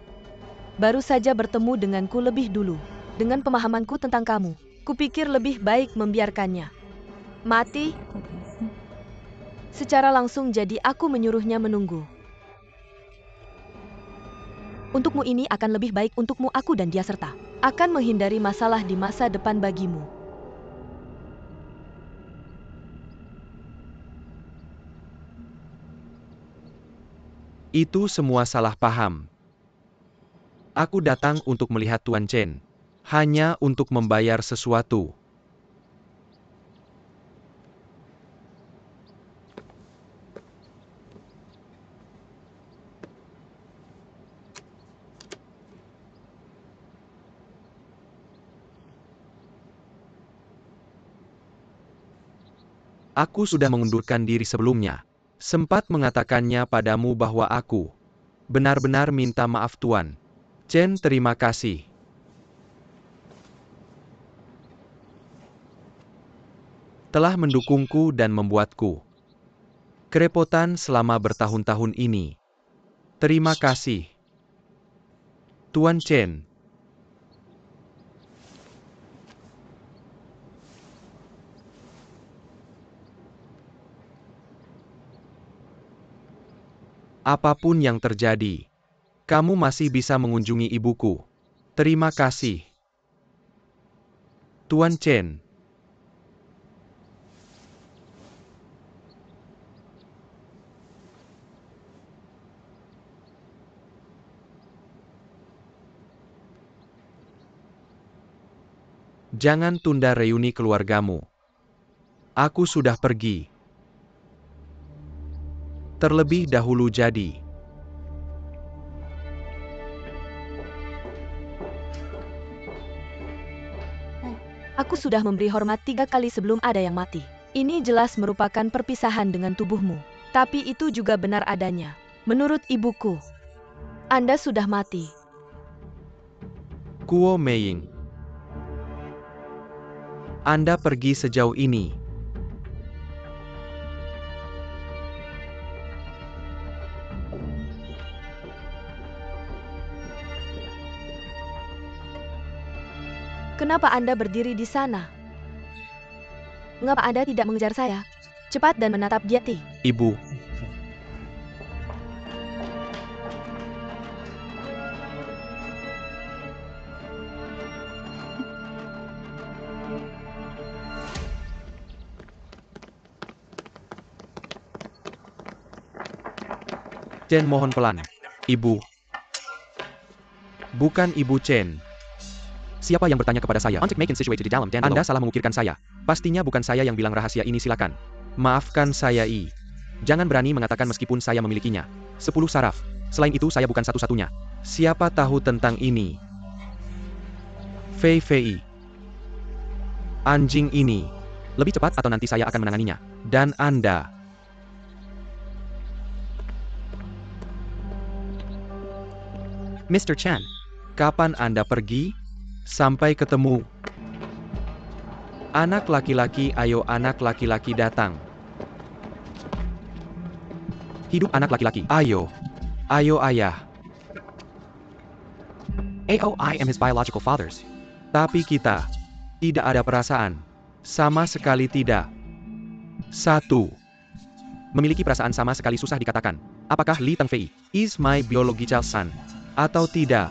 Baru saja bertemu denganku lebih dulu. Dengan pemahamanku tentang kamu, kupikir lebih baik membiarkannya mati. Secara langsung jadi aku menyuruhnya menunggu. Untukmu ini akan lebih baik untukmu aku dan dia serta akan menghindari masalah di masa depan bagimu. Itu semua salah paham. Aku datang untuk melihat Tuan Chen. Hanya untuk membayar sesuatu. Aku sudah mengundurkan diri sebelumnya. Sempat mengatakannya padamu bahwa aku benar-benar minta maaf Tuan Chen. Terima kasih. Telah mendukungku dan membuatku kerepotan selama bertahun-tahun ini. Terima kasih, Tuan Chen. Apapun yang terjadi, kamu masih bisa mengunjungi ibuku. Terima kasih, Tuan Chen. Jangan tunda reuni keluargamu. Aku sudah pergi terlebih dahulu jadi. Aku sudah memberi hormat 3 kali sebelum ada yang mati. Ini jelas merupakan perpisahan dengan tubuhmu. Tapi itu juga benar adanya. Menurut ibuku, Anda sudah mati. Kuo Meiying, Anda pergi sejauh ini. Kenapa Anda berdiri di sana? Mengapa Anda tidak mengejar saya? Cepat dan menatap dia, Ti. Ibu. Chen, mohon pelan. Ibu. Bukan Ibu Chen. Siapa yang bertanya kepada saya? Anda salah mengukirkan saya. Pastinya bukan saya yang bilang rahasia ini, silakan. Maafkan saya, I. Jangan berani mengatakan meskipun saya memilikinya. 10 saraf. Selain itu saya bukan satu-satunya. Siapa tahu tentang ini? Fei Fei. Anjing ini. Lebih cepat atau nanti saya akan menanganinya. Dan Anda. Mr. Chan. Kapan Anda pergi? Sampai ketemu. Anak laki-laki, ayo anak laki-laki datang. Hidup anak laki-laki. Ayo. Ayo ayah. I am his biological fathers. Tapi kita tidak ada perasaan. Sama sekali tidak. Satu. Memiliki perasaan sama sekali susah dikatakan. Apakah Li Tengfei is my biological son? Atau tidak?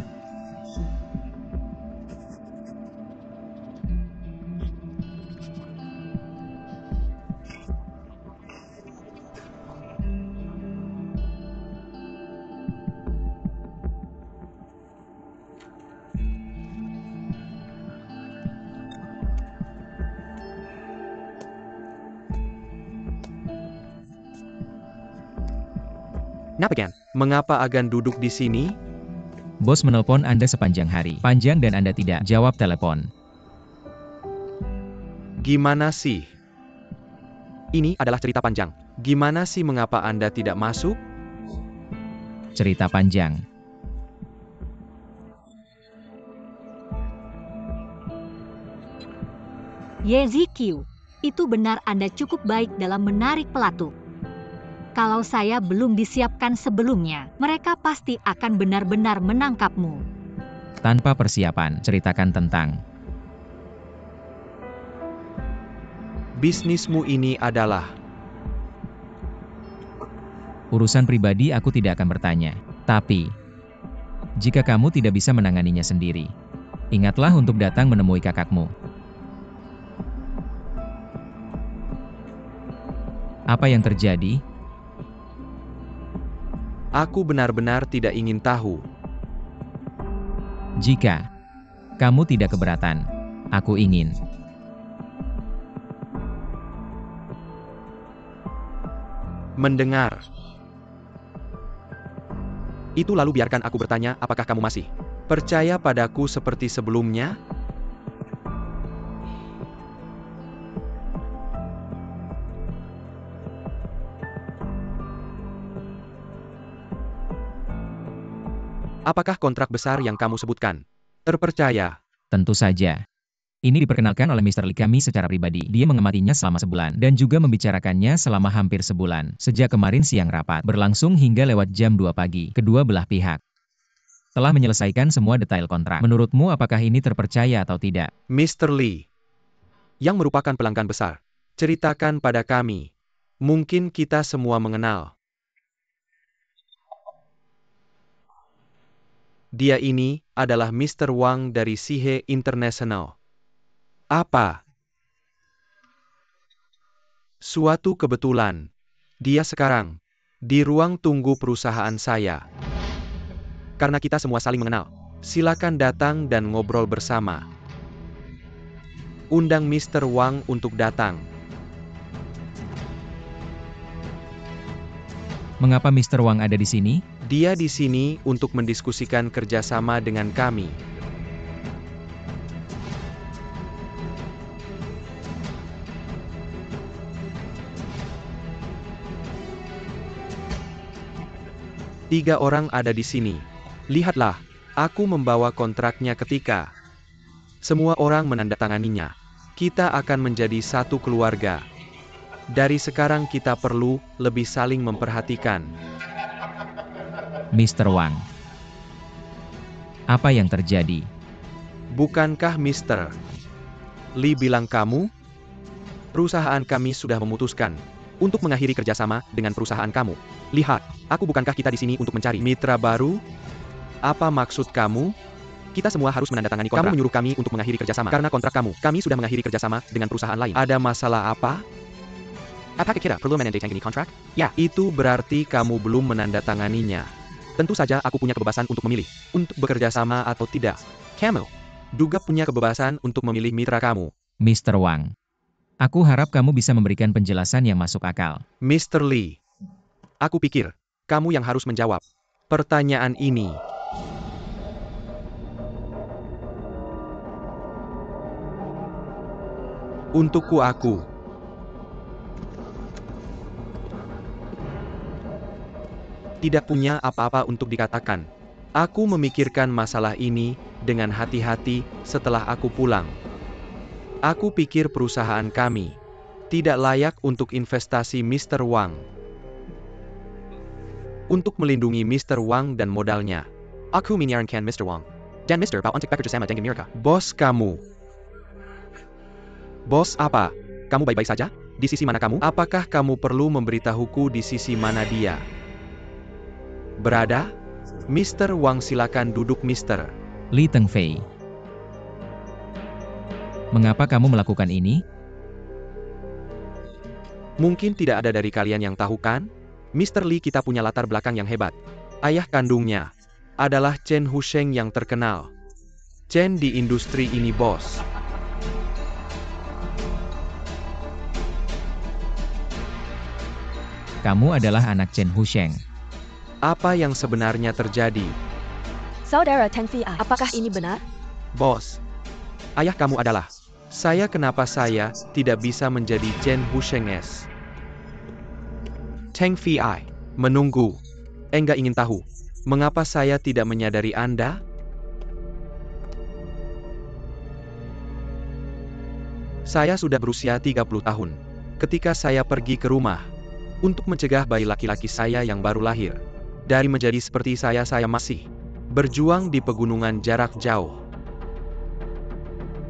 Napagan, mengapa Agan duduk di sini? Bos menelpon Anda sepanjang hari. Panjang dan Anda tidak jawab telepon. Gimana sih? Ini adalah cerita panjang. Gimana sih mengapa Anda tidak masuk? Cerita panjang. YZQ, itu benar Anda cukup baik dalam menarik pelatuk. Kalau saya belum disiapkan sebelumnya, mereka pasti akan benar-benar menangkapmu. Tanpa persiapan, ceritakan tentang Bisnismu ini adalah... urusan pribadi. Aku tidak akan bertanya. Tapi, jika kamu tidak bisa menanganinya sendiri, ingatlah untuk datang menemui kakakmu. Apa yang terjadi? Aku benar-benar tidak ingin tahu. Jika kamu tidak keberatan, aku ingin. Mendengar. Itu lalu biarkan aku bertanya, apakah kamu masih percaya padaku seperti sebelumnya? Apakah kontrak besar yang kamu sebutkan terpercaya? Tentu saja. Ini diperkenalkan oleh Mr. Lee kami secara pribadi. Dia mengamatinya selama sebulan dan juga membicarakannya selama hampir sebulan. Sejak kemarin siang rapat berlangsung hingga lewat jam 2 pagi. Kedua belah pihak telah menyelesaikan semua detail kontrak. Menurutmu apakah ini terpercaya atau tidak? Mr. Lee, yang merupakan pelanggan besar, ceritakan pada kami. Mungkin kita semua mengenal. Dia ini adalah Mr. Wang dari Sihe International. Apa? Suatu kebetulan. Dia sekarang di ruang tunggu perusahaan saya. Karena kita semua saling mengenal, silakan datang dan ngobrol bersama. Undang Mr. Wang untuk datang. Mengapa Mr. Wang ada di sini? Dia di sini untuk mendiskusikan kerjasama dengan kami. Tiga orang ada di sini. Lihatlah, aku membawa kontraknya ketika semua orang menandatanganinya. Kita akan menjadi satu keluarga. Dari sekarang kita perlu lebih saling memperhatikan. Mr. Wang, apa yang terjadi? Bukankah Mr. Lee bilang kamu? Perusahaan kami sudah memutuskan untuk mengakhiri kerjasama dengan perusahaan kamu. Lihat, aku bukankah kita di sini untuk mencari mitra baru? Apa maksud kamu? Kita semua harus menandatangani kontrak. Kamu menyuruh kami untuk mengakhiri kerjasama karena kontrak kami sudah mengakhiri kerjasama dengan perusahaan lain. Ada masalah apa? Apakah kita perlu menandatangani kontrak? Ya, itu berarti kamu belum menandatanganinya. Tentu saja aku punya kebebasan untuk memilih, untuk bekerja sama atau tidak. Kamu juga punya kebebasan untuk memilih mitra kamu. Mr. Wang, aku harap kamu bisa memberikan penjelasan yang masuk akal. Mr. Lee, aku pikir kamu yang harus menjawab pertanyaan ini. Untukku aku tidak punya apa-apa untuk dikatakan. Aku memikirkan masalah ini dengan hati-hati setelah aku pulang. Aku pikir perusahaan kami tidak layak untuk investasi Mr. Wang. Untuk melindungi Mr. Wang dan modalnya, aku menyarankan Mr. Wang dan Mr. Bao untuk bekerja sama dengan mereka. Bos kamu. Bos apa? Kamu baik-baik saja? Di sisi mana kamu? Apakah kamu perlu memberitahuku di sisi mana dia berada? Mr. Wang, silakan duduk Mr. Lee Tengfei. Mengapa kamu melakukan ini? Mungkin tidak ada dari kalian yang tahu kan? Mr. Lee, kita punya latar belakang yang hebat. Ayah kandungnya adalah Chen Husheng yang terkenal. Chen di industri ini, bos. Kamu adalah anak Chen Husheng. Apa yang sebenarnya terjadi? Saudara Teng Fei, apakah ini benar? Bos, ayah kamu adalah saya. Kenapa saya tidak bisa menjadi Chen Husheng S? Teng Fei menunggu. Enggak ingin tahu mengapa saya tidak menyadari Anda? Saya sudah berusia 30 tahun. Ketika saya pergi ke rumah untuk mencegah bayi laki-laki saya yang baru lahir dari menjadi seperti saya masih berjuang di pegunungan jarak jauh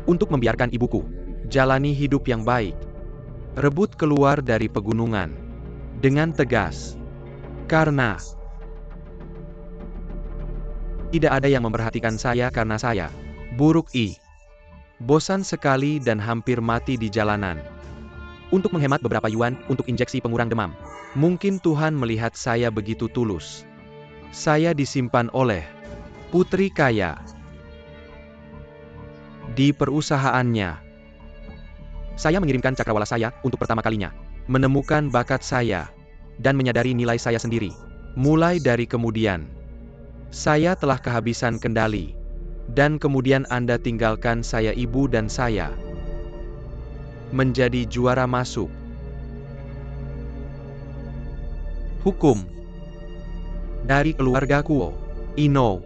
untuk membiarkan ibuku jalani hidup yang baik. Rebut keluar dari pegunungan dengan tegas. Karena tidak ada yang memperhatikan saya karena saya buruk bosan sekali dan hampir mati di jalanan. Untuk menghemat beberapa yuan untuk injeksi pengurang demam. Mungkin Tuhan melihat saya begitu tulus. Saya disimpan oleh putri kaya di perusahaannya. Saya mengirimkan cakrawala saya untuk pertama kalinya menemukan bakat saya dan menyadari nilai saya sendiri. Mulai dari kemudian, saya telah kehabisan kendali. Dan kemudian Anda tinggalkan saya, ibu dan saya menjadi juara masuk hukum dari keluarga Kuo. Ino,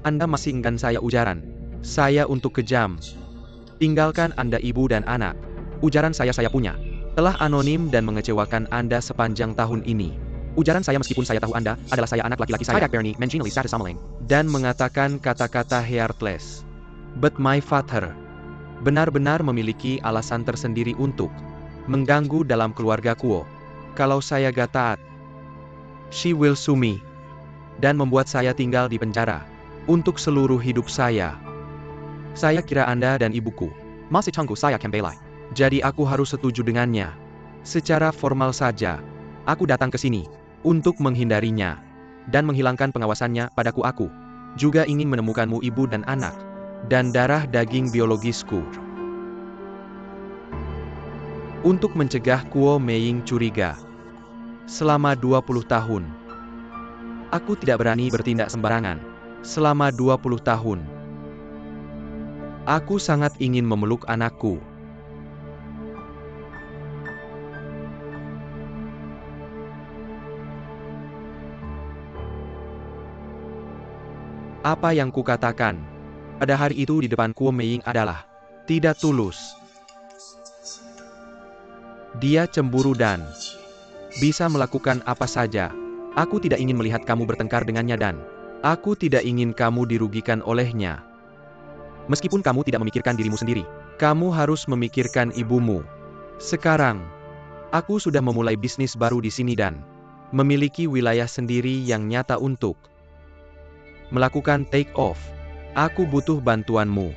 Anda masih enggan, saya ujaran. Saya untuk kejam. Tinggalkan Anda, ibu dan anak. Ujaran saya punya telah anonim dan mengecewakan Anda sepanjang tahun ini. Ujaran saya meskipun saya tahu Anda adalah saya, anak laki-laki saya, dan mengatakan kata-kata heartless. But my father benar-benar memiliki alasan tersendiri untuk mengganggu dalam keluarga Kuo. Kalau saya gak taat, she will sue me dan membuat saya tinggal di penjara untuk seluruh hidup saya. Saya kira Anda dan ibuku masih tunggu saya kembali. Jadi aku harus setuju dengannya. Secara formal saja, aku datang ke sini untuk menghindarinya dan menghilangkan pengawasannya padaku. Aku juga ingin menemukanmu, ibu dan anak, dan darah daging biologisku. Untuk mencegah Kuo Meiying curiga. Selama 20 tahun, aku tidak berani bertindak sembarangan. Selama 20 tahun, aku sangat ingin memeluk anakku. Apa yang kukatakan pada hari itu di depan Kuo Meiying adalah tidak tulus. Dia cemburu dan bisa melakukan apa saja. Aku tidak ingin melihat kamu bertengkar dengannya dan aku tidak ingin kamu dirugikan olehnya. Meskipun kamu tidak memikirkan dirimu sendiri, kamu harus memikirkan ibumu. Sekarang, aku sudah memulai bisnis baru di sini dan memiliki wilayah sendiri yang nyata untuk melakukan take off. Aku butuh bantuanmu.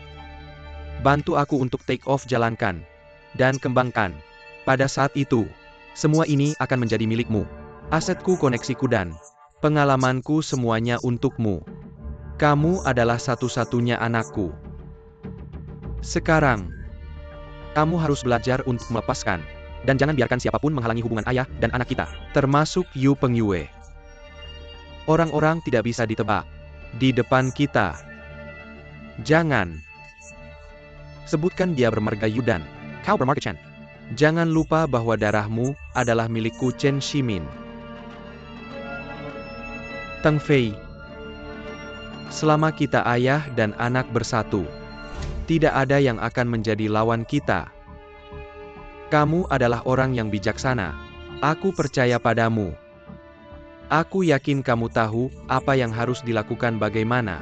Bantu aku untuk take off, jalankan dan kembangkan. Pada saat itu, semua ini akan menjadi milikmu. Asetku, koneksiku dan pengalamanku, semuanya untukmu. Kamu adalah satu-satunya anakku. Sekarang, kamu harus belajar untuk melepaskan. Dan jangan biarkan siapapun menghalangi hubungan ayah dan anak kita, termasuk Yu Pengyue. Orang-orang tidak bisa ditebak di depan kita. Jangan sebutkan dia bermarga Yu dan kau bermarga Chen. Jangan lupa bahwa darahmu adalah milikku, Chen Shimin. Teng Fei. Selama kita ayah dan anak bersatu, tidak ada yang akan menjadi lawan kita. Kamu adalah orang yang bijaksana. Aku percaya padamu. Aku yakin kamu tahu apa yang harus dilakukan, bagaimana.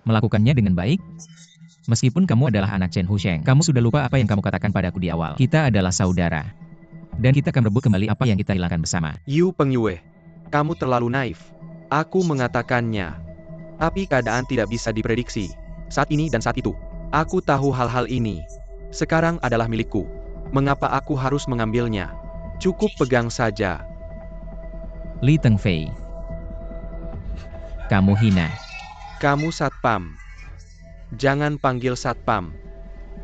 Melakukannya dengan baik? Meskipun kamu adalah anak Chen Husheng, kamu sudah lupa apa yang kamu katakan padaku di awal. Kita adalah saudara. Dan kita akan rebut kembali apa yang kita hilangkan bersama. Yu Pengyue, kamu terlalu naif. Aku mengatakannya. Tapi keadaan tidak bisa diprediksi. Saat ini dan saat itu. Aku tahu hal-hal ini. Sekarang adalah milikku. Mengapa aku harus mengambilnya? Cukup pegang saja. Li Teng Fei. Kamu hina. Kamu satpam. Jangan panggil satpam.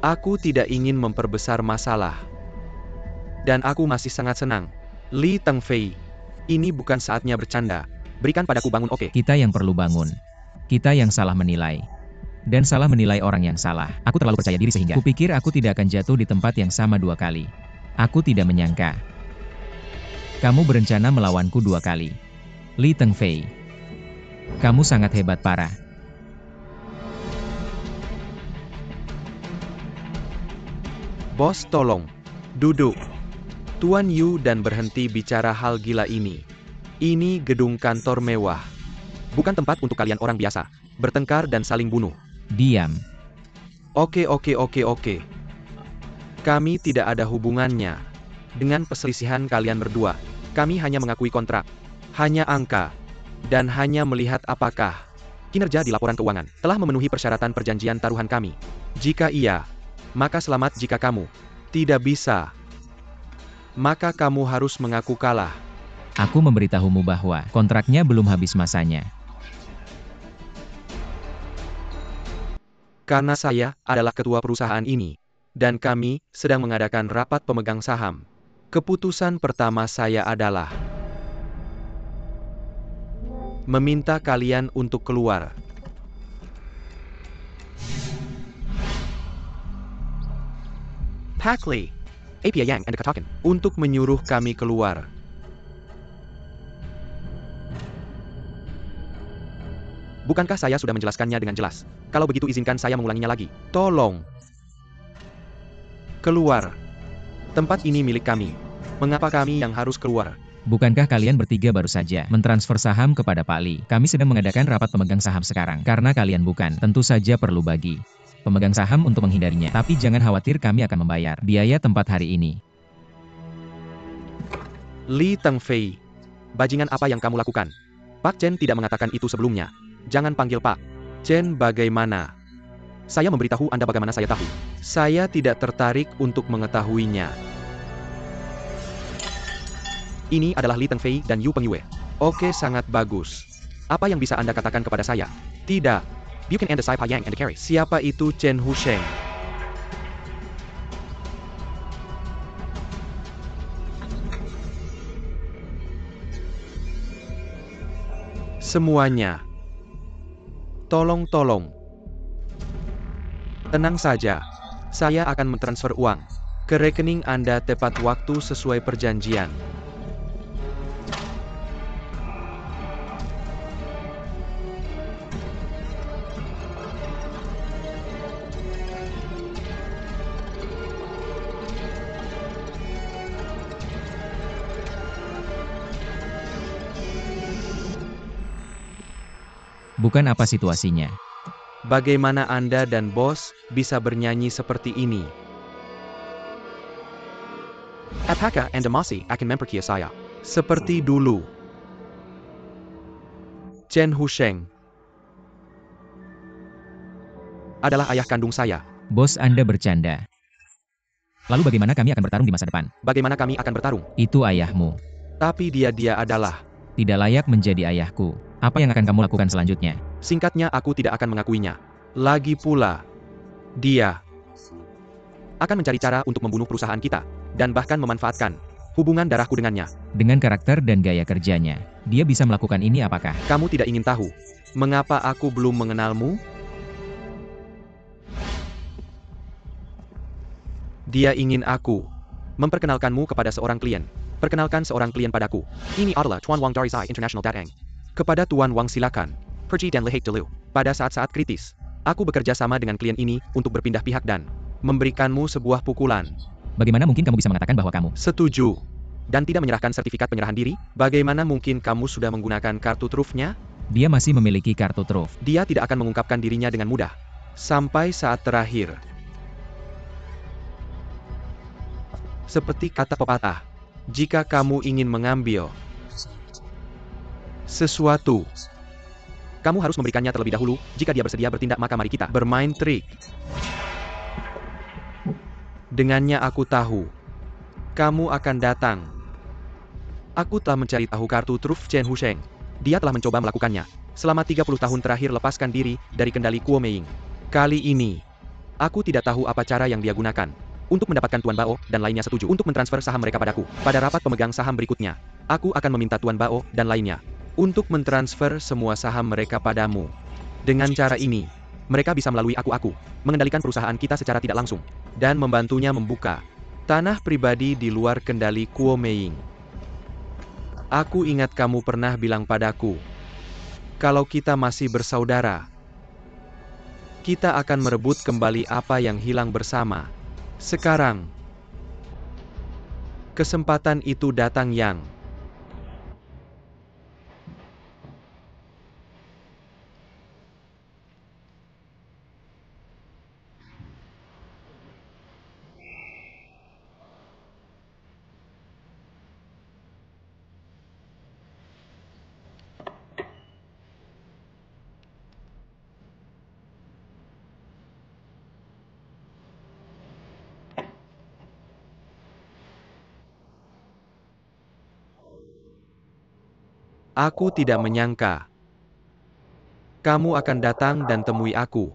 Aku tidak ingin memperbesar masalah. Dan aku masih sangat senang. Li Teng Fei, Ini bukan saatnya bercanda. Berikan padaku bangun, oke? Kita yang perlu bangun. Kita yang salah menilai. Dan salah menilai orang yang salah. Aku terlalu percaya diri sehingga kupikir aku tidak akan jatuh di tempat yang sama 2 kali. Aku tidak menyangka. Kamu berencana melawanku 2 kali. Li Tengfei. Kamu sangat hebat parah. Bos, tolong. Duduk. Tuan Yu dan berhenti bicara hal gila ini. Ini gedung kantor mewah. Bukan tempat untuk kalian orang biasa. Bertengkar dan saling bunuh. Diam. Oke. Kami tidak ada hubungannya dengan perselisihan kalian berdua. Kami hanya mengakui kontrak. Hanya angka. Dan hanya melihat apakah kinerja di laporan keuangan telah memenuhi persyaratan perjanjian taruhan kami. Jika iya, maka selamat. Jika kamu tidak bisa, maka kamu harus mengaku kalah. Aku memberitahumu bahwa kontraknya belum habis masanya. Karena saya adalah ketua perusahaan ini, dan kami sedang mengadakan rapat pemegang saham. Keputusan pertama saya adalah meminta kalian untuk keluar. Pak Lee, APA Yang and Katakan, untuk menyuruh kami keluar. Bukankah saya sudah menjelaskannya dengan jelas? Kalau begitu izinkan saya mengulanginya lagi. Tolong. Keluar. Tempat ini milik kami. Mengapa kami yang harus keluar? Bukankah kalian bertiga baru saja mentransfer saham kepada Pak Li? Kami sedang mengadakan rapat pemegang saham sekarang. Karena kalian bukan, tentu saja perlu bagi pemegang saham untuk menghindarinya. Tapi jangan khawatir, kami akan membayar biaya tempat hari ini. Li Tengfei, bajingan apa yang kamu lakukan? Pak Chen tidak mengatakan itu sebelumnya. Jangan panggil Pak Chen. Bagaimana? Saya memberitahu Anda bagaimana saya tahu. Saya tidak tertarik untuk mengetahuinya. Ini adalah Li Tengfei dan Yu Pengyue. Oke, sangat bagus. Apa yang bisa Anda katakan kepada saya? Tidak. Bukan Anda Sai Pa Yang and Carry. Siapa itu Chen Husheng? Semuanya. Tolong. Tenang saja. Saya akan mentransfer uang ke rekening Anda tepat waktu sesuai perjanjian. Bukan apa situasinya. Bagaimana Anda dan bos bisa bernyanyi seperti ini? Apakah Anda masih akan mempercayai saya? Seperti dulu. Chen Husheng adalah ayah kandung saya. Bos Anda bercanda. Lalu bagaimana kami akan bertarung di masa depan? Bagaimana kami akan bertarung? Itu ayahmu. Tapi dia adalah. Tidak layak menjadi ayahku. Apa yang akan kamu lakukan selanjutnya? Singkatnya, aku tidak akan mengakuinya. Lagi pula, dia akan mencari cara untuk membunuh perusahaan kita, dan bahkan memanfaatkan hubungan darahku dengannya. Dengan karakter dan gaya kerjanya, dia bisa melakukan ini. Apakah Kamu tidak ingin tahu mengapa aku belum mengenalmu? Dia ingin aku memperkenalkanmu kepada seorang klien. Perkenalkan seorang klien padaku. Ini adalah Tuan Wang dari Zai International Datang. Kepada Tuan Wang silakan. Pergi dan lihat dulu. Pada saat-saat kritis, aku bekerja sama dengan klien ini untuk berpindah pihak dan memberikanmu sebuah pukulan. bagaimana mungkin kamu bisa mengatakan bahwa kamu Setuju. Dan tidak menyerahkan sertifikat penyerahan diri? Bagaimana mungkin kamu sudah menggunakan kartu trufnya? dia masih memiliki kartu truf? Dia tidak akan mengungkapkan dirinya dengan mudah. Sampai saat terakhir. Seperti kata pepatah, jika kamu ingin mengambil sesuatu, kamu harus memberikannya terlebih dahulu. Jika dia bersedia bertindak, maka mari kita bermain trik. Dengannya aku tahu kamu akan datang. Aku telah mencari tahu kartu truf Chen Husheng. Dia telah mencoba melakukannya selama 30 tahun terakhir. Lepaskan diri dari kendali Kuo Meiying. Kali ini, aku tidak tahu apa cara yang dia gunakan untuk mendapatkan Tuan Bao dan lainnya setuju untuk mentransfer saham mereka padaku pada rapat pemegang saham berikutnya. Aku akan meminta Tuan Bao dan lainnya untuk mentransfer semua saham mereka padamu. Dengan cara ini, mereka bisa melalui aku mengendalikan perusahaan kita secara tidak langsung, dan membantunya membuka tanah pribadi di luar kendali Kuo Meiying. Aku ingat kamu pernah bilang padaku, kalau kita masih bersaudara, kita akan merebut kembali apa yang hilang bersama. Sekarang, kesempatan itu datang, Yang. Aku tidak menyangka kamu akan datang dan temui aku.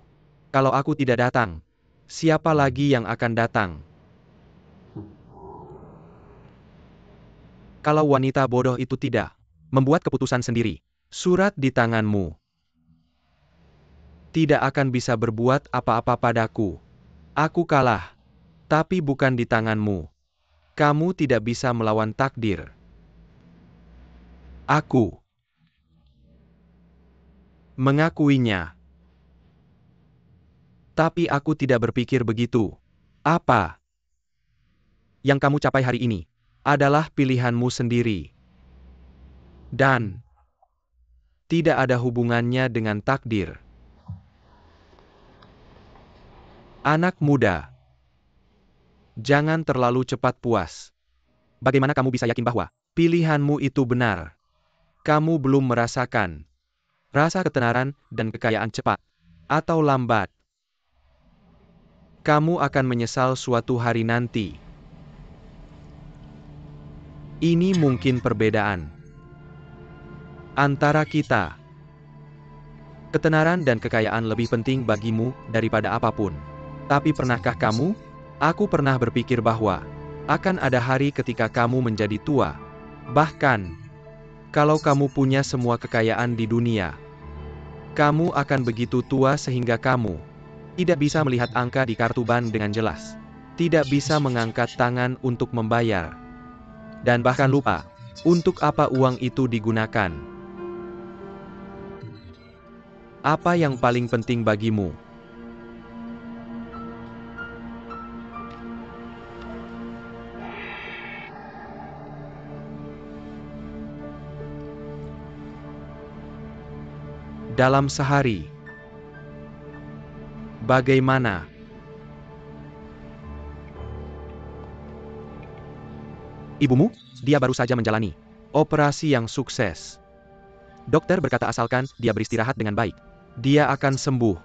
Kalau aku tidak datang, siapa lagi yang akan datang? Kalau wanita bodoh itu tidak membuat keputusan sendiri, surat di tanganmu tidak akan bisa berbuat apa-apa padaku. Aku kalah, tapi bukan di tanganmu. Kamu tidak bisa melawan takdir. Aku mengakuinya. Tapi aku tidak berpikir begitu. Apa yang kamu capai hari ini adalah pilihanmu sendiri. Dan tidak ada hubungannya dengan takdir. Anak muda, jangan terlalu cepat puas. Bagaimana kamu bisa yakin bahwa pilihanmu itu benar? Kamu belum merasakan rasa ketenaran dan kekayaan cepat atau lambat. Kamu akan menyesal suatu hari nanti. Ini mungkin perbedaan antara kita. Ketenaran dan kekayaan lebih penting bagimu daripada apapun. Tapi pernahkah kamu? Aku pernah berpikir bahwa akan ada hari ketika kamu menjadi tua. Bahkan, kalau kamu punya semua kekayaan di dunia, kamu akan begitu tua sehingga kamu tidak bisa melihat angka di kartu bank dengan jelas. Tidak bisa mengangkat tangan untuk membayar. Dan bahkan lupa untuk apa uang itu digunakan. Apa yang paling penting bagimu? Dalam sehari, bagaimana? Ibumu? Dia baru saja menjalani operasi yang sukses. Dokter berkata asalkan dia beristirahat dengan baik, dia akan sembuh.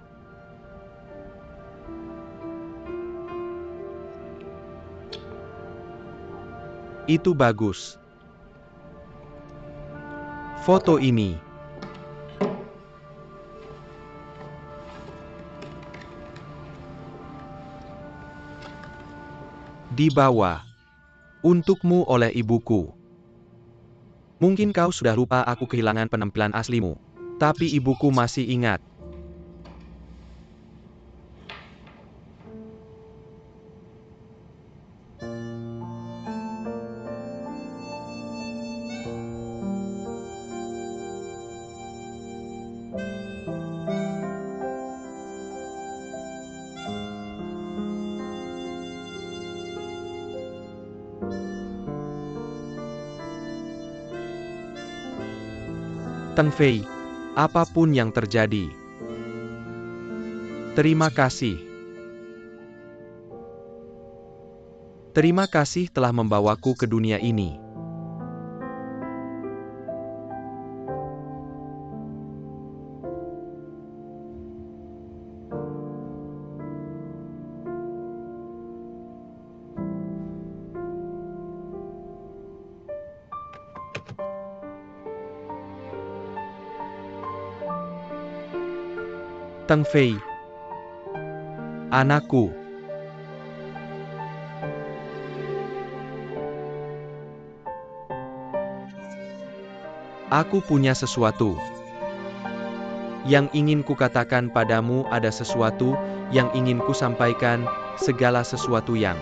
Itu bagus. Foto ini dibawa untukmu oleh ibuku. Mungkin kau sudah lupa aku kehilangan penampilan aslimu, tapi ibuku masih ingat. Teng Fei, apapun yang terjadi, terima kasih. Terima kasih telah membawaku ke dunia ini. Teng Fei, anakku. Aku punya sesuatu. Yang ingin kukatakan padamu ada sesuatu yang ingin kusampaikan, segala sesuatu yang